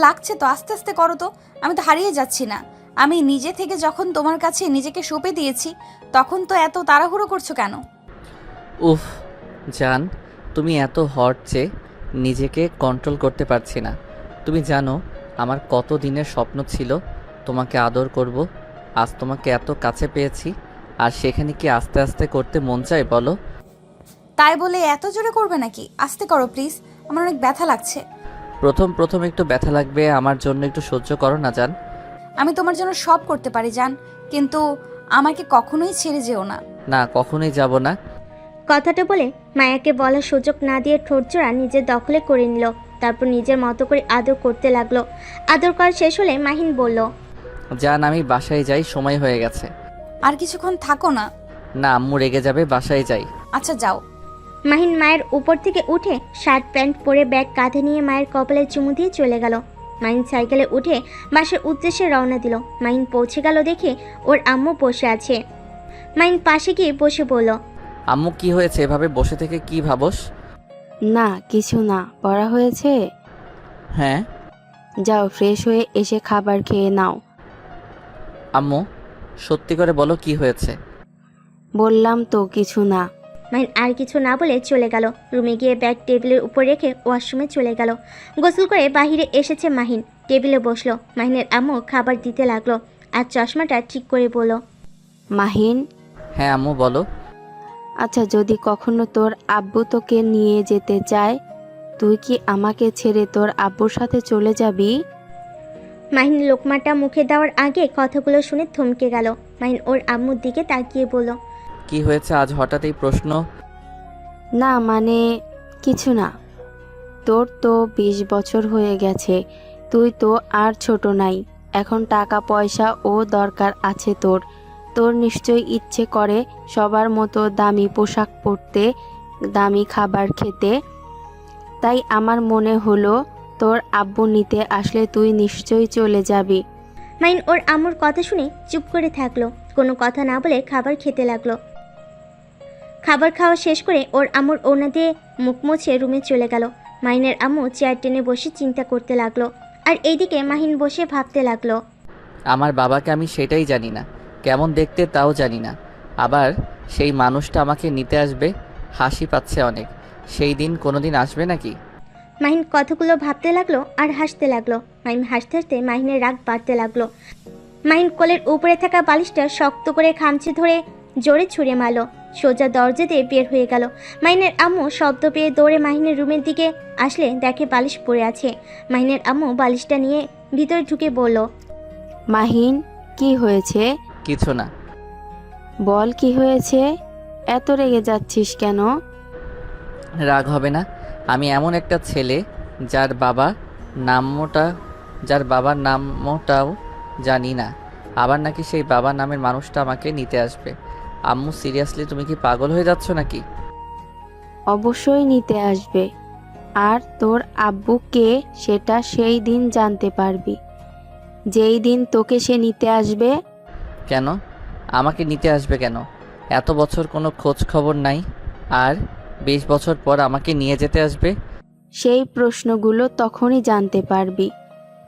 লাগছে তো, আস্তে আস্তে করো তো। আমি তো হারিয়ে যাচ্ছি না। আমি নিজে থেকে যখন তোমার কাছে নিজেকে সঁপে দিয়েছি, তখন তো এত তাড়াহুড়ো করছো কেন? উফ জান, তুমি এত হট যে নিজেকে কন্ট্রোল করতে পারছি না। তুমি জানো আমার কত দিনের স্বপ্ন ছিল তোমাকে আদর করব। আজ তোমাকে এত কাছে পেয়েছি, আর সেখানে কি আস্তে আস্তে করতে মন চায় বলো? তাই বলে এত জোরে করবে নাকি? আস্তে করো প্লিজ, আমার অনেক ব্যথা লাগছে। প্রথম প্রথম একটু ব্যথা লাগবে, আমার জন্য একটু সহ্য করো না জান। আমি তোমার জন্য সব করতে পারি জান, কিন্তু আমাকে কখনোই ছেড়ে যেও না। না, কখনোই যাব না। কথাটা বলে মায়াকে বলার সুযোগ না দিয়ে ঠোঁটজোড়া নিজের দখলে করে নিল। তারপর নিজের মতো করে আদর করতে লাগলো। আদর করা শেষ হলে মাহিন বলল, জান আমি বাসায় যাই, সময় হয়ে গেছে। আর কিছুক্ষণ থাকো না। না, আম্মু রেগে যাবে, বাসায় যাই। আচ্ছা যাও। মাহিন মায়ের উপর থেকে উঠে শার্ট প্যান্ট পরে ব্যাগ কাঁধে নিয়ে মায়ের কপালে চুমু দিয়ে চলে গেল। মাহিন সাইকেলে উঠে বাসার উদ্দেশ্যে রওনা দিল। মাহিন পৌঁছে গেল দেখে ওর আম্মু বসে আছে। মাহিন পাশে গিয়ে বসে বলল, আম্মু কি হয়েছে, এভাবে বসে থেকে কি ভাবস? না কিছু না, পড়া হয়েছে। হ্যাঁ। যাও ফ্রেশ হয়ে এসে খাবার খেয়ে নাও। আম্মু সত্যি করে বলো কি হয়েছে? বললাম তো কিছু না। মাহিন আর কিছু না বলে চলে গেল। রুমে গিয়ে ব্যাগ টেবিলের উপর রেখে ওয়াশরুমে চলে গেল। গোসল করে বাহিরে এসেছে মাহিন, টেবিলে বসলো। মাহিনের আম্মু খাবার দিতে লাগলো আর চশমাটা ঠিক করে বলল, মাহিন, হ্যাঁ আম্মু বলো। আচ্ছা যদি কখনো তোর আব্বু তোকে নিয়ে যেতে চায়, তুই কি আমাকে ছেড়ে তোর আব্বুর সাথে চলে যাবি? মাহিন লোকমাটা মুখে দেওয়ার আগে কথাগুলো শুনে থমকে গেল। মাহিন ওর আম্মুর দিকে তাকিয়ে বলল, কি হয়েছে আজ হঠাৎ এই প্রশ্ন? না মানে কিছু না। তোর তো 20 বছর হয়ে গেছে, তুই তো আর ছোট নাই। এখন টাকা পয়সা ও দরকার আছে তোর। তোর নিশ্চয়ই ইচ্ছে করে সবার মতো দামি পোশাক পরতে, দামি খাবার খেতে। তাই আমার মনে হলো তোর আব্বু নিতে আসলে তুই নিশ্চয়ই চলে যাবি। মাহিন ওর আম্মুর কথা শুনে চুপ করে থাকলো, কোনো কথা না বলে খাবার খেতে লাগলো। খাবার খাওয়া শেষ করে ওর আম্মুর ওড়না দিয়ে মুখ মুছে রুমে চলে গেল। মাহিনের আম্মু চেয়ার টেনে বসে চিন্তা করতে লাগলো, আর এইদিকে মাহিন বসে ভাবতে লাগলো। আমার বাবাকে আমি সেটাই জানি না, কেমন দেখতে তাও জানি না। আবার সেই মানুষটা আমাকে নিতে আসবে, হাসি পাচ্ছে অনেক। সেই দিন কোনোদিন আসবে নাকি? মাহিন কথাগুলো ভাবতে লাগলো আর হাসতে লাগলো। মাহিন হাসতে হাসতে মাহিনের রাগ বাড়তে লাগলো। মাহিন কোলের উপরে থাকা বালিশটা শক্ত করে খামচে ধরে জোরে ছুঁড়ে মারলো। সোজা দরজা দিয়ে বের হয়ে গেল। মাহিনের আম্মু শব্দ পেয়ে দৌড়ে মাহিনের রুমের দিকে আসলে দেখে বালিশ পড়ে আছে। মাহিনের আম্মু বালিশটা নিয়ে ভিতরে ঢুকে বলল, মাহিন, কি হয়েছে? কিছু না। বল কি হয়েছে? এত রেগে যাচ্ছিস কেন? রাগ হবে না। আমি এমন একটা ছেলে যার নামটা যার বাবার নামটাও জানি না, আবার নাকি সেই বাবার নামের মানুষটা আমাকে নিতে আসবে। আম্মু সিরিয়াসলি তুমি কি পাগল হয়ে যাচ্ছ নাকি? অবশ্যই নিতে আসবে। আর তোর আব্বু কে সেটা সেই দিন জানতে পারবি, যেই দিন তোকে সে নিতে আসবে। কেন আমাকে নিতে আসবে কেন? এত বছর কোনো খোঁজ খবর নাই, আর 20 বছর পর আমাকে নিয়ে যেতে আসবে? সেই প্রশ্নগুলো তখনই জানতে পারবি।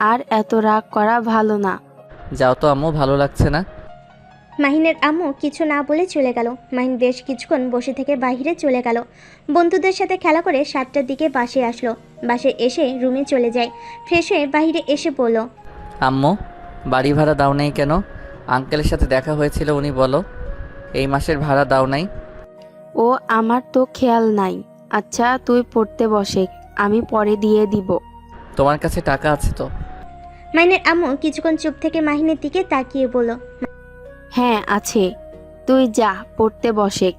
আর এত রাগ করা ভালো না। যাও তো আম্মু, ভালো লাগছে না। মাহিনের আম্মু কিছু না বলে চলে গেল। মাহিন বেশ কিছুক্ষণ বসে থেকে বাইরে চলে গেল। বন্ধুদের সাথে খেলা করে 7টার দিকে বাসে আসলো। বাসে এসে রুমে চলে যায়। ফ্রেশ হয়ে বাইরে এসে বলল, আম্মু বাড়ি ভাড়া দাও নাই কেন? আঙ্কেলের সাথে দেখা হয়েছিল, উনি বলো এই মাসের ভাড়া দাও নাই। ও আমার তো খেয়াল নাই। আচ্ছা তুই পড়তে বসে, আমি পরে দিয়ে দিব। তোমার কাছে টাকা আছে তো? মাহিনের আম্মু কিছুক্ষণ চুপ থেকে মাহিনের দিকে তাকিয়ে বলল, হ্যাঁ আছে, তুই যা পড়তে বসে।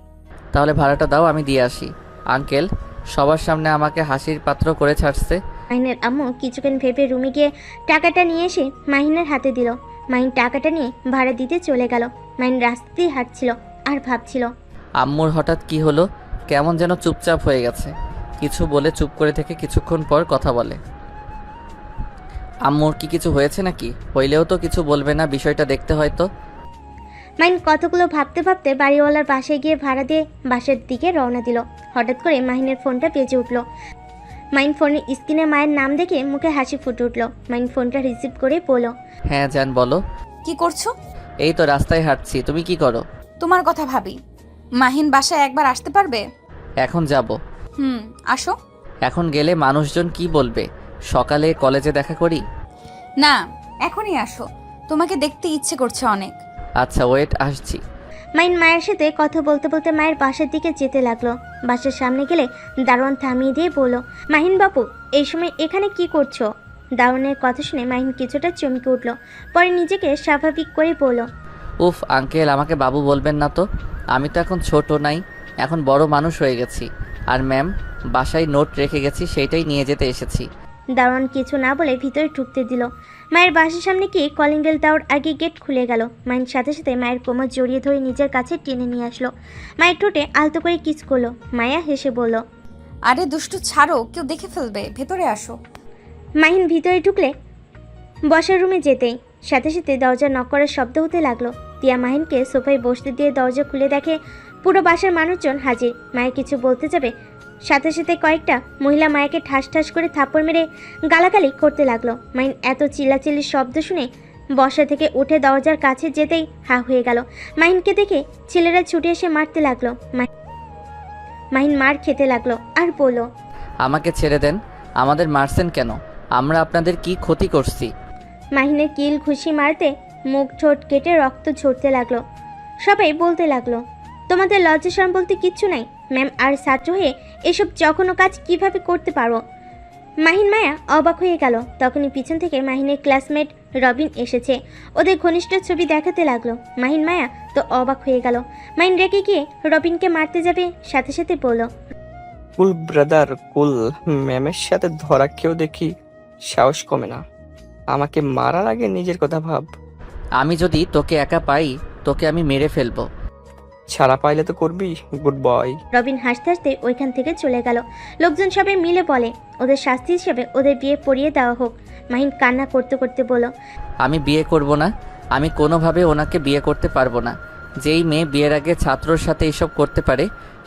তাহলে ভাড়াটা দাও, আমি দিয়ে আসি। আঙ্কেল সবার সামনে আমাকে হাসির পাত্র করে ছাড়ছে। মাহিনের আম্মু কিছুক্ষণ ভেবে রুমে গিয়ে টাকাটা নিয়ে এসে মাহিনের হাতে দিল। মাহিন টাকাটা নিয়ে ভাড়া দিতে চলে গেল। মাহিন রাস্তা দিয়ে হাঁটছিল আর ভাবছিল, আম্মুর হঠাৎ কি হলো, কেমন যেন চুপচাপ হয়ে গেছে। কিছু বলে চুপ করে থেকে কিছুক্ষণ পর কথা বলে। আম্মুর কি কিছু হয়েছে নাকি? হইলেও তো কিছু বলবে না, বিষয়টা দেখতে হয় তো। মাহিন কতগুলো ভাবতে ভাবতে বাড়িওয়ালার বাসায় গিয়ে ভাড়া দিয়ে বাসার দিকে রওনা দিল। হঠাৎ করে মাহিনের ফোনটা বেজে উঠল। মাইন ফোনের স্ক্রিনে মায়ের নাম দেখে মুখে হাসি ফুটে উঠল। মাইন ফোনটা রিসিভ করে বলল, হ্যাঁ জান বলো। কি করছো? এই তো রাস্তায় হাঁটছি, তুমি কি করো? তোমার কথা ভাবি। মাহিন বাসায় একবার আসতে পারবে? এখন যাব। আসো। এখন গেলে মানুষজন কি বলবে? সকালে কলেজে দেখা করি? না, এখনই আসো, তোমাকে দেখতে ইচ্ছে করছে অনেক। আচ্ছা ওয়েট, আসছি। মাইন মায়ের সাথে কথা বলতে বলতে মায়ের বাসার দিকে যেতে লাগলো। বাসার সামনে গেলে দারোয়ান থামিয়ে দিয়ে বলল, মাহিন বাবু, এই সময় এখানে কি করছো? দারোয়ানের কথা শুনে মাহিন কিছুটা চমকে উঠল, পরে নিজেকে স্বাভাবিক করে বলল, উফ আঙ্কেল, আমাকে বাবু বলবেন না তো। আমি তো এখন ছোট নাই, এখন বড় মানুষ হয়ে গেছি। আর ম্যাম, বাসায় নোট রেখে গেছি, সেইটাই নিয়ে যেতে এসেছি। দারোয়ান কিছু না বলে ভিতরে ঢুকতে দিল। মায়ের বাসার সামনে গিয়ে কলিং বেল দেওয়ার আগে গেট খুলে গেল। মায়ের সাথে সাথে মায়ের কোমর জড়িয়ে ধরে নিজের কাছে টেনে নিয়ে আসলো। মায়ের ঠোঁটে আলতো করে কিস করলো। মায়া হেসে বলল, আরে দুষ্টু ছাড়ো, কেউ দেখে ফেলবে, ভেতরে আসো। মাহিন ভিতরে ঢুকলে বসার রুমে যেতেই সাথে সাথে দরজা নক করার শব্দ হতে লাগলো। টিয়া মাহিনকে সোফায় বসতে দিয়ে দরজা খুলে দেখে পুরো বাসার মানুষজন হাজির। মায়ের কিছু বলতে যাবে, সাথে সাথে কয়েকটা মহিলা মায়াকে ঠাস ঠাস করে থাপ্পড় মেরে গালাগালি করতে লাগলো। মাহিন এত চিল্লাচিল্লির শব্দ শুনে বসা থেকে উঠে দরজার কাছে যেতেই হা হয়ে গেল। মাহিনকে দেখে ছেলেরা ছুটে এসে মারতে লাগলো। মাহিন মার খেতে লাগলো আর বলল, আমাকে ছেড়ে দেন, আমাদের মারছেন কেন? আমরা আপনাদের কি ক্ষতি করছি? মাহিনের কিল ঘুষি মারতে মুখ ঠোঁট কেটে রক্ত ঝরতে লাগলো। সবাই বলতে লাগলো, তোমাদের লজ্জা শরম বলতে কিচ্ছু নাই। ম্যাম আর ছাত্র হয়ে এসব জঘন্য কাজ কিভাবে করতে পারো? মাহিন মায়া অবাক হয়ে গেল। তখনই পিছন থেকে মাহিনের ক্লাসমেট রবিন এসেছে। ওদের ঘনিষ্ঠ ছবি দেখাতে লাগলো। মাহিন মায়া তো অবাক হয়ে গেল। মাহিন রেগে গিয়ে রবিনকে মারতে যাবে, সাথে সাথে বলল, কুল ব্রাদার কুল। ম্যামের সাথে ধরা কেউ দেখি সাহস কমে না। আমাকে মারার আগে নিজের কথা ভাব। আমি যদি তোকে একা পাই, তোকে আমি মেরে ফেলবো। ছাড়া পাইলে তো করবি, গুড বয়। রবিন হাসতে হাসতে ওইখান থেকে চলে গেল। লোকজন সবাই মিলে বলে, ওদের শাস্তি হিসেবে ওদের বিয়ে পড়িয়ে দেওয়া হোক। মাহিন কান্না করতে করতে বলল, আমি বিয়ে করব না, আমি কোনোভাবে ওনাকে বিয়ে করতে পারবো না। যেই মেয়ে বিয়ের আগে ছাত্রর সাথে এসব করতে পারে,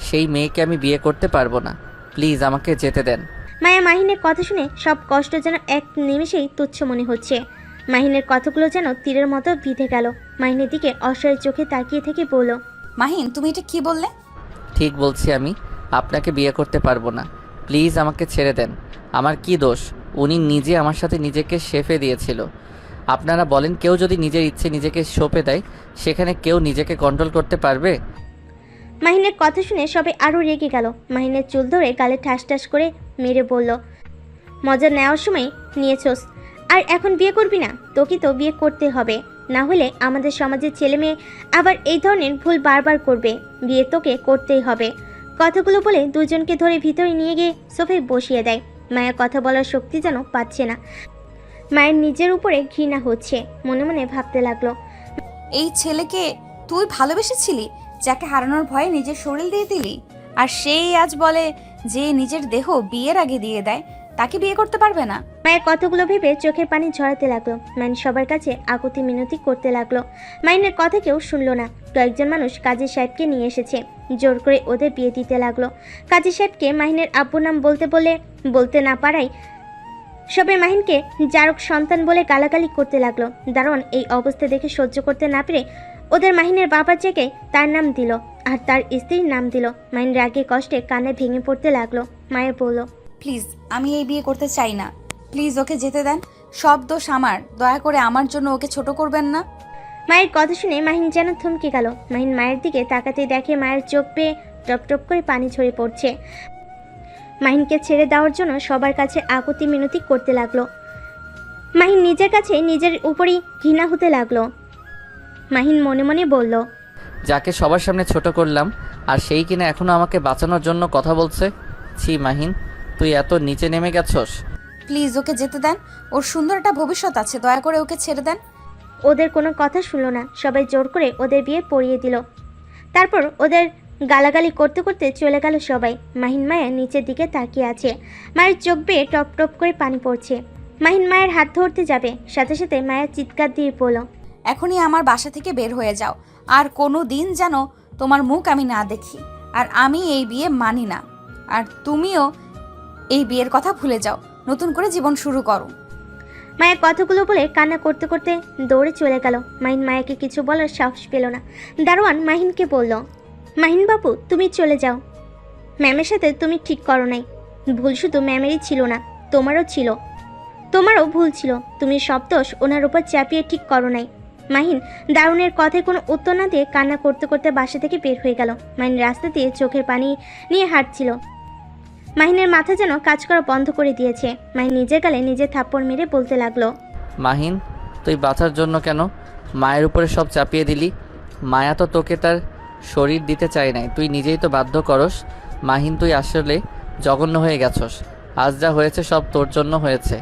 সেই মেয়েকে আমি বিয়ে করতে পারবো না। প্লিজ আমাকে যেতে দেন। মায়া মাহিনের কথা শুনে সব কষ্ট যেন এক নিমেষেই তুচ্ছ মনে হচ্ছে। মাহিনের কথাগুলো যেন তীরের মতো বিঁধে গেল। মাহিনের দিকে অসহায় চোখে তাকিয়ে থেকে বলল, মাহিন, তুমি এটা কি বললে? ঠিক বলছি, আমি আপনাকে বিয়ে করতে পারবো না। প্লিজ আমাকে ছেড়ে দেন। আমার কি দোষ? উনি নিজে আমার সাথে নিজেকে শেফে দিয়েছিল। আপনারা বলেন, কেউ যদি নিজের ইচ্ছে নিজেকে সঁপে দেয়, সেখানে কেউ নিজেকে কন্ট্রোল করতে পারবে? মাহিনের কথা শুনে সবাই আরও রেগে গেল। মাহিনের চুল ধরে গালে ঠাস ঠাস করে মেরে বলল, মজা নেওয়ার সময় নিয়েছোস, আর এখন বিয়ে করবি না? তোকে তো বিয়ে করতে হবে, না হলে আমাদের সমাজের ছেলে মেয়ে আবার এই ধরনের ভুল বারবার করবে। বিয়ে তোকে করতেই হবে। কথাগুলো বলে দুজনকে ধরে ভিতরে নিয়ে গিয়ে সোফায় বসিয়ে দেয়। মায়া কথা বলার শক্তি যেন পাচ্ছে না। মায়ের নিজের উপরে ঘৃণা হচ্ছে। মনে মনে ভাবতে লাগলো, এই ছেলেকে তুই ভালোবেসেছিলি, যাকে হারানোর ভয়ে নিজের শরীর দিয়ে দিলি, আর সেই আজ বলে যে নিজের দেহ বিয়ের আগে দিয়ে দেয়, তাকে বিয়ে করতে পারবে না? মায়ের কথাগুলো ভেবে চোখের পানি ঝরাতে লাগলো। মাইন সবার কাছে আকুতি মিনতি করতে লাগলো। মাইনের কথা কেউ শুনলো না। কয়েকজন মানুষ কাজী সাহেবকে নিয়ে এসেছে, জোর করে ওদের বিয়ে দিতে লাগলো। কাজী সাহেবকে মাহিনের আব্বুর নাম বলতে বলে বলতে না পারায় সবাই মাহিনকে জারক সন্তান বলে গালাগালি করতে লাগলো। দারোয়ান এই অবস্থা দেখে সহ্য করতে না পেরে ওদের মাহিনের বাবার জায়গায় তার নাম দিল আর তার স্ত্রীর নাম দিল। মাহিন রাগে কষ্টে কানে ভেঙে পড়তে লাগলো। মায়ের বলল, প্লিজ, আমি এই বিয়ে করতে চাই না, প্লিজ ওকে যেতে দেন। সব দোষ আমার, দয়া করে আমার জন্য ওকে ছোট করবেন না। মায়ের কথা শুনে মাহিন যেন থমকে গেল। মাহিন মায়ের দিকে তাকাতে দেখে মায়ের চোখ বেয়ে টপ টপ করে পানি ঝরে পড়ছে। মাহিনকে ছেড়ে দেওয়ার জন্য সবার কাছে আকুতি মিনতি করতে লাগলো। মাহিন নিজের কাছে নিজের উপরই ঘৃণা হতে লাগলো। মাহিন মনে মনে বলল, যাকে সবার সামনে ছোট করলাম, আর সেই কিনা এখনো আমাকে বাঁচানোর জন্য কথা বলছে। ছি মাহিন, তুই এত নিচে নেমে গেছস। প্লিজ ওকে যেতে দেন, ওর সুন্দর একটা ভবিষ্যৎ আছে, দয়া করে ওকে ছেড়ে দেন। ওদের কোনো কথা শুনলো না। সবাই জোর করে ওদের বিয়ে পড়িয়ে দিল। তারপর ওদের গালাগালি করতে করতে চলে গেল সবাই। মাহিন মায়া নিচের দিকে তাকিয়ে আছে। মায়ের চোখ বেয়ে টপ টপ করে পানি পড়ছে। মাহিন মায়ের হাত ধরতে যাবে, সাথে সাথে মায়ের চিৎকার দিয়ে বলল, এখনই আমার বাসা থেকে বের হয়ে যাও, আর কোনো দিন যেন তোমার মুখ আমি না দেখি। আর আমি এই বিয়ে মানি না, আর তুমিও এই বিয়ের কথা ভুলে যাও, নতুন করে জীবন শুরু করো। মায়ের কথাগুলো বলে কান্না করতে করতে দৌড়ে চলে গেল। মাহিন মায়াকে কিছু বলার সাহস পেল না। দারোয়ান মাহিনকে বলল, মাহিন বাবু তুমি চলে যাও। ম্যামের সাথে তুমি ঠিক করো নাই। ভুল শুধু ম্যামেরই ছিল না, তোমারও ভুল ছিল। তুমি সব দোষ ওনার উপর চাপিয়ে ঠিক করো নাই। মাহিন দারুণের কথায় কোনো উত্তর না দিয়ে কান্না করতে করতে বাসা থেকে বের হয়ে গেল। মাহিন রাস্তা দিয়ে চোখের পানি নিয়ে হাঁটছিল। মাহিনের মাথা যেন কাজ করা বন্ধ করে দিয়েছে। মাহিন নিজের গালে নিজে থাপ্পড় মেরে বলতে লাগলো, মাহিন, তুই বাঁচার জন্য কেন মায়ের উপরে সব চাপিয়ে দিলি? মায়া তো তোকে তার শরীর দিতে চায় নাই, তুই নিজেই তো বাধ্য করস। মাহিন, তুই আসলে জঘন্য হয়ে গেছস। আজ যা হয়েছে সব তোর জন্য হয়েছে।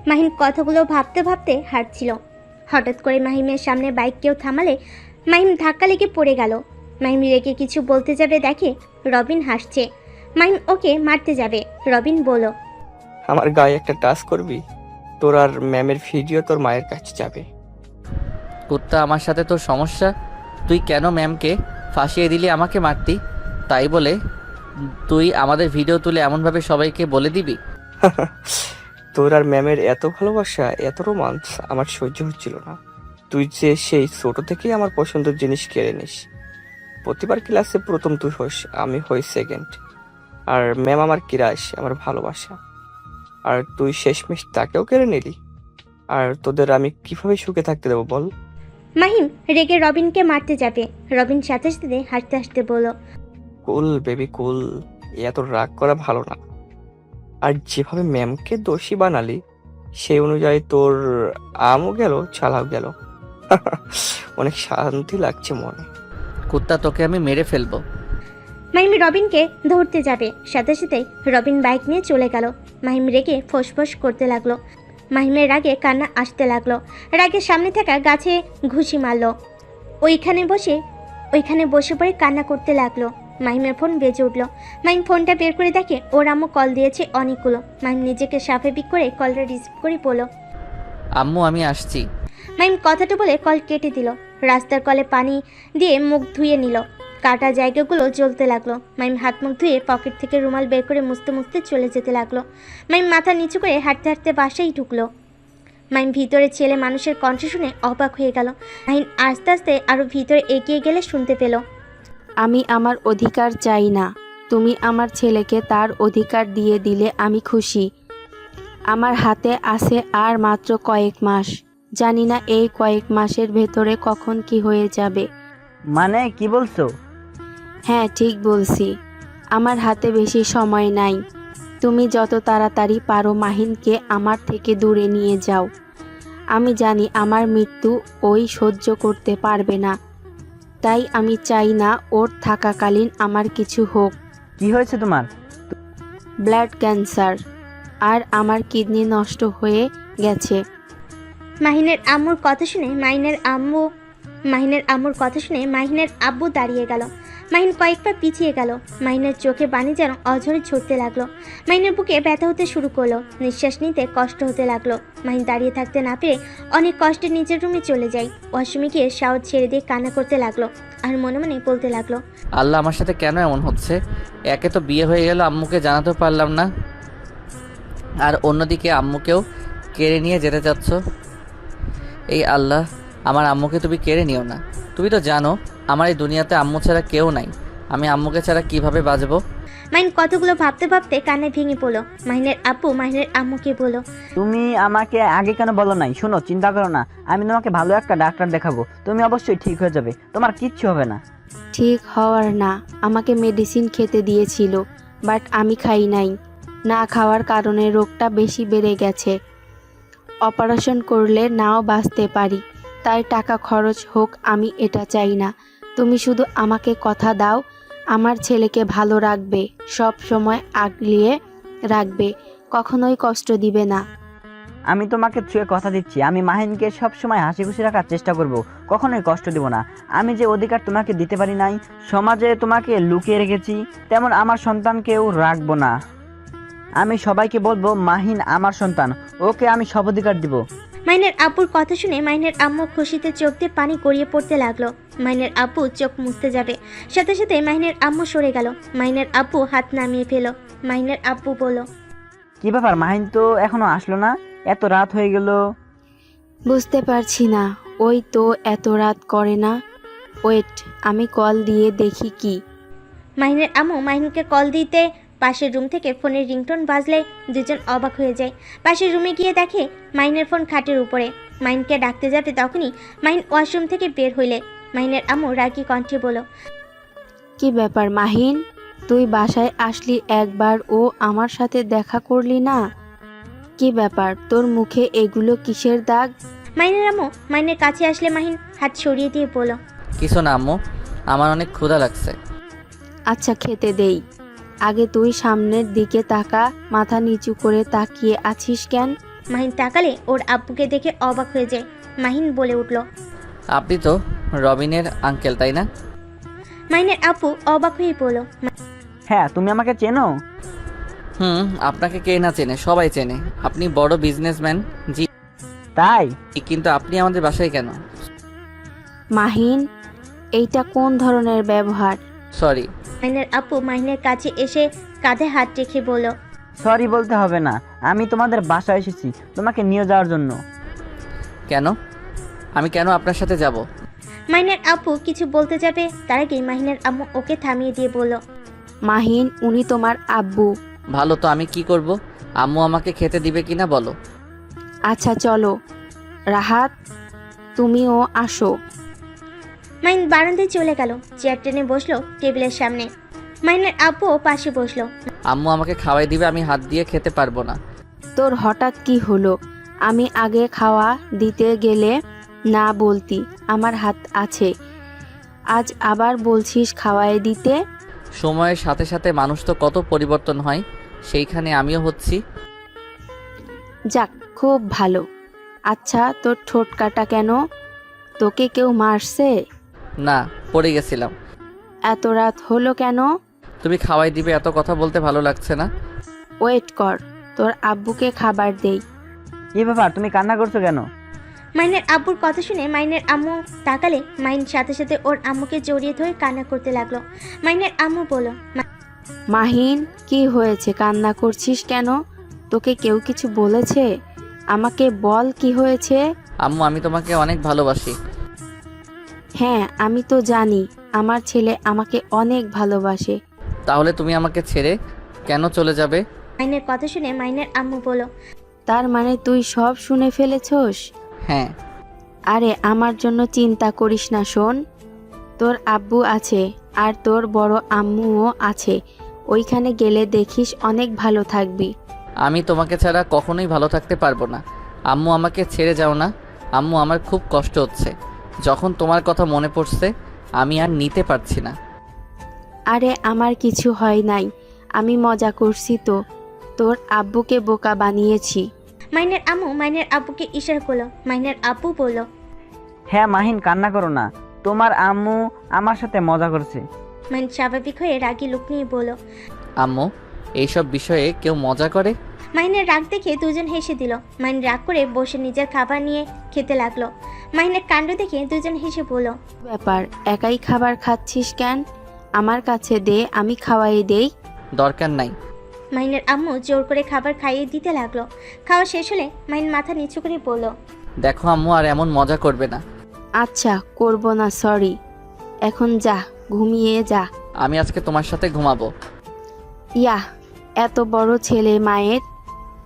মাহিন কথাগুলো ভাবতে ভাবতে হাঁটছিল। হঠাৎ করে মাহিমের সামনে বাইক কেউ থামালে মাহিম ধাক্কা লেগে পড়ে গেল। মাহিম রেগে কিছু বলতে যাবে দেখে রবিন হাসছে। মাহিম ওকে মারতে যাবে। রবিন বলল, আমার গায়ে একটা টাচ করবি, তোর আর ম্যামের ভিডিও তোর মায়ের কাছে যাবে। কুত্তা, আমার সাথে তোর সমস্যা? তুই কেন ম্যামকে ফাঁসিয়ে দিলি আমাকে মারতি? তাই বলে তুই আমাদের ভিডিও তুলে এমনভাবে সবাইকে বলে দিবি? তোর আর ম্যামের এত ভালোবাসা, এত রোমান্স আমার সহ্য হচ্ছিল না। তুই যে সেই ছোট থেকেই আমার পছন্দের জিনিস কেড়ে নিস। প্রতিবার ক্লাসে প্রথম তুই হোস, আমি হই সেকেন্ড। আর ম্যাম আমার কিরাস, আমার ভালোবাসা। আর তুই শেষমেশ তাকেও কেড়ে নিলি। আর তোদের আমি কিভাবে সুখে থাকতে দেবো বল? মাহিম রেগে রবিনকে মারতে যাবে। রবিন সাথে সাথে হাসতে হাসতে বলল, কুল বেবি কুল, এত রাগ করা ভালো না। আর যেভাবে ম্যামকে দোষী বানালি সেই অনুযায়ী তোর আমও গেল, ছালাও গেল। অনেক শান্তি লাগছে মনে। কুত্তা, তোকে আমি মেরে ফেলবো। মাহিম রবিনকে ধরতে যাবে। সাথে সাথে রবিন বাইক নিয়ে চলে গেল। মাহিম রেগে ফোঁস করতে লাগলো। মাহিমের রাগে কান্না আসতে লাগলো। রাগের সামনে থাকা গাছে ঘুষি মারলো। ওইখানে বসে পড়ে কান্না করতে লাগলো। মাহিমের ফোন বেজে উঠলো। মাহিম ফোনটা বের করে দেখে ওর আম্মু কল দিয়েছে অনেকগুলো। মাহিম নিজেকে স্বাভাবিক করে কলটা রিসিভ করে বলল, আম্মু, আমি আসছি। মাহিম কথাটা বলে কল কেটে দিল। রাস্তার কলে পানি দিয়ে মুখ ধুয়ে নিল। কাটা জায়গাগুলো জ্বলতে লাগলো। মাহিম হাত মুখ ধুয়ে পকেট থেকে রুমাল বের করে মুছতে মুছতে চলে যেতে লাগলো। মাহিম মাথা নিচু করে হাঁটতে হাঁটতে বাসায় ঢুকলো। মাহিম ভিতরে ছেলে মানুষের কণ্ঠ শুনে অবাক হয়ে গেল। মাহিম আস্তে আস্তে আরো ভিতরে এগিয়ে গেলে শুনতে পেল, আমি আমার অধিকার চাই না। তুমি আমার ছেলেকে তার অধিকার দিয়ে দিলে আমি খুশি। আমার হাতে আছে আর মাত্র কয়েক মাস। জানি না এই কয়েক মাসের ভেতরে কখন কি হয়ে যাবে। মানে কি বলছো? হ্যাঁ, ঠিক বলছি। আমার হাতে বেশি সময় নাই। তুমি যত তাড়াতাড়ি পারো মাহিনকে আমার থেকে দূরে নিয়ে যাও। আমি জানি আমার মৃত্যু ওই সহ্য করতে পারবে না। তাই আমি চাই না ওর থাকাকালীন আমার কিছু হোক। কি হয়েছে তোমার? ব্লাড ক্যান্সার, আর আমার কিডনি নষ্ট হয়ে গেছে। মাহিনের আম্মুর কথা শুনে মাহিনের আব্বু দাঁড়িয়ে গেল। মাহিন কয়েক পা পিছিয়ে গেল। মাহিনের চোখে পানি যেন অঝরে ছুটতে লাগলো। মাহিনের বুকে ব্যথা হতে শুরু করলো। নিঃশ্বাস নিতে কষ্ট হতে লাগলো। মাহিন দাঁড়িয়ে থাকতে না পেরে অনেক কষ্টে নিজের রুমে চলে যায়। ওয়াশরুমে গিয়ে শাওয়ার ছেড়ে দিয়ে কান্না করতে লাগলো। আর মনে মনে বলতে লাগলো, আল্লাহ, আমার সাথে কেন এমন হচ্ছে? একে তো বিয়ে হয়ে গেল, আম্মুকে জানাতেও পারলাম না, আর অন্যদিকে আম্মুকেও কেড়ে নিয়ে যেতে চাচ্ছ। এই আল্লাহ, আমার আম্মুকে তুমি কেড়ে নিও না। তুমি তো জানো আমার এই দুনিয়াতে আম্মু ছাড়া কেউ নাই। আমি আম্মুকে ছাড়া কিভাবে বাঁচবো? মাহিন কতগুলো ভাবতে ভাবতে কান্নায় ভেঙে পড়লো। মাহিনের আব্বু মাহিনের আম্মুকে বলল, তুমি আমাকে আগে কেন বলো নাই? শোনো, চিন্তা করো না, আমি তোমাকে ভালো একটা ডাক্তার দেখাবো। তুমি অবশ্যই ঠিক হয়ে যাবে, তোমার কিচ্ছু হবে না। ঠিক হওয়ার না, আমাকে মেডিসিন খেতে দিয়েছিল, বাট আমি খাই নাই। না খাওয়ার কারণে রোগটা বেশি বেড়ে গেছে। অপারেশন করলে নাও বাঁচতে পারি। তাই টাকা খরচ হোক, আমি এটা চাই না। তুমি শুধু আমাকে কথা দাও, আমার ছেলেকে ভালো রাখবে, সব সময় আগলিয়ে রাখবে, কখনোই কষ্ট দিবে না। আমি তোমাকে ছুঁয়ে কথা দিচ্ছি, আমি মাহিনকে সব সময় হাসি খুশি রাখার চেষ্টা করব, কখনোই কষ্ট দেব না। আমি যে অধিকার তোমাকে দিতে পারি নাই, সমাজে তোমাকে লুকিয়ে রেখেছি, তেমন আমার সন্তানকেও রাখবো না। আমি সবাইকে বলবো মাহিন আমার সন্তান, ওকে আমি সব অধিকার দিব। মাহিনের আব্বুর কথা শুনে মাহিনের আম্মু খুশিতে চোখ দিয়ে পানি গড়িয়ে পড়তে লাগলো। মাহিনের আব্বু চোখ মুছতে যাবে, সাথে সাথে মাহিনের আম্মু সরে গেল। মাহিনের আব্বু হাত নামিয়ে ফেলো। মাহিনের আব্বু বলল, কি ব্যাপার, মাহিন তো এখনো আসলো না? এত রাত হয়ে গেল। বুঝতে পারছি না, ওই তো এত রাত করে না। ওয়েট, আমি কল দিয়ে দেখি কি। মাহিনের আম্মু মাহিনকে কল দিতে পাশের রুম থেকে ফোনের রিংটোন বাজলে দুজন অবাক হয়ে যায়। পাশের রুমে গিয়ে দেখে মাহিনের ফোন খাটের উপরে। মাহিনকে ডাকতে যাবে তখনই মাহিন ওয়াশরুম থেকে বের হইলে মাহিনের আম্মু রাগী কণ্ঠে বলল, কি ব্যাপার মাহিন, তুই বাসায় আসলি একবার ও আমার সাথে দেখা করলি না? কি ব্যাপার, তোর মুখে এগুলো কিসের দাগ? মাহিনের আম্মু মাহিনের কাছে আসলে মাহিন হাত সরিয়ে দিয়ে বলল, কিছু না আম্মু, আমার অনেক ক্ষুধা লাগছে। আচ্ছা খেতে দেই, আগে তুই সামনের দিকে তাকা। মাথা নিচু করে তাকিয়ে আছিস কেন? মাহিন তাকালে ওর আব্বুকে দেখে অবাক হয়ে যায়। মাহিন বলে উঠল, আপনি তো রবিনের আঙ্কেল, তাই না? মাহিনের আব্বু অবাক হয়ে বলল, হ্যাঁ, তুমি আমাকে চেনো? আপনাকে কে না চেনে, সবাই চেনে। আপনি বড় বিজনেসম্যান। জি, তাই? কিন্তু আপনি আমাদের বাসায় কেন? মাহিন, এইটা কোন ধরনের ব্যবহার? সরি। মাহিনের আব্বু মাহিনের কাছে এসে কাঁধে হাত রেখে বলল, সরি বলতে হবে না, আমি তোমাদের বাসায় এসেছি তোমাকে নিয়ে যাওয়ার জন্য। কেন? আমি কেন আপনার সাথে যাব? মাহিনের আব্বু কিছু বলতে যাবে তার আগেই মাহিনের আম্মু ওকে থামিয়ে দিয়ে বলল, মাহিন, উনি তোমার আব্বু। ভালো তো আমি কি করব? আম্মু আমাকে খেতে দিবে কিনা বলো। আচ্ছা চলো। রাহাত, তুমিও আসো। মাহিন বারান্দায় চলে গেল, চেয়ার টেনে বসলো টেবিলের সামনে। মাহিনের আব্বুও পাশে বসলো। আম্মু আমাকে খাওয়াই দিবে, আমি হাত দিয়ে খেতে পারবো না। তোর হঠাৎ কি হলো? আমি আগে খাওয়া দিতে গেলে না বলতি আমার হাত আছে, আজ আবার বলছিস খাওয়াই দিতে? সময়ের সাথে সাথে মানুষ তো কত পরিবর্তন হয়, সেইখানে আমিও হচ্ছি। যাক, খুব ভালো। আচ্ছা, তোর ঠোঁট কাটা কেন? তোকে কেউ মারছে? না, পড়ে গেছিলাম। এত রাত হলো কেন? তুমি খাওয়াই দিবে, এত কথা বলতে ভালো লাগছে না। ওয়েট কর, তোর আব্বুকে খাবার দেই। কি ব্যাপার, তুমি কান্না করছো কেন? মাহিনের আব্বুর কথা শুনে মাহিনের আম্মু তাকালে মাহিন সাথে সাথে ওর আম্মুকে জড়িয়ে ধরে কান্না করতে লাগলো। মাহিনের আম্মু বলল, মাহিন, কি হয়েছে, কান্না করছিস কেন? তোকে কেউ কিছু বলেছে? আমাকে বল কি হয়েছে। আম্মু, আমি তোমাকে অনেক ভালোবাসি। হ্যাঁ, আমি তো জানি আমার ছেলে আমাকে অনেক ভালোবাসে। তাহলে তুমি আমাকে ছেড়ে কেন চলে যাবে? মাহিনের কথা শুনে মাহিনের আম্মু বলল, তার মানে তুই সব শুনে ফেলেছস? হ্যাঁ। আরে আমার জন্য চিন্তা করিস না, শোন, তোর আব্বু আছে আর তোর বড় আম্মুও আছে, ওইখানে গেলে দেখিস অনেক ভালো থাকবি। আমি তোমাকে ছাড়া কখনোই ভালো থাকতে পারবো না। আম্মু, আমাকে ছেড়ে যাও না। আম্মু, আমার খুব কষ্ট হচ্ছে। যখন তোমার কথা মনে পড়ছে আমি আর নিতে পারছি না। আরে আমার কিছু হয় নাই, আমি মজা করছি তো, তোর আব্বুকে বোকা বানিয়েছি। মাহিনের আম্মু মাহিনের আব্বুকে ইশারা করলো। মাহিনের আব্বু বলল, হ্যাঁ মাহিন, কান্না করো না, তোমার আম্মু আমার সাথে মজা করছে। মাহিন স্বাভাবিক হয়ে রাগী লুক নিয়ে বলল, আম্মু, এইসব বিষয়ে কেউ মজা করে? মাহিনের রাগ দেখে দুজন হেসে দিল। মাহিন রাগ করে বসে নিজের খাবার নিয়ে খেতে লাগলো। মাহিনের কাণ্ড দেখে দুজন হেসে বলল, ব্যাপার, একাই খাবার খাচ্ছিস কেন? আমার কাছে দে, আমি খাওয়াই দেই। দরকার নাই। মাহিনের আম্মু জোর করে খাবার খাইয়ে দিতে লাগলো। খাওয়া শেষ হলে মাহিন মাথা নিচু করে বলল, দেখো আম্মু, আর এমন মজা করবে না। আচ্ছা, করব না, সরি। এখন যা, ঘুমিয়ে যা। আমি আজকে তোমার সাথে ঘুমাবো। ইয়া, এত বড় ছেলে মায়ের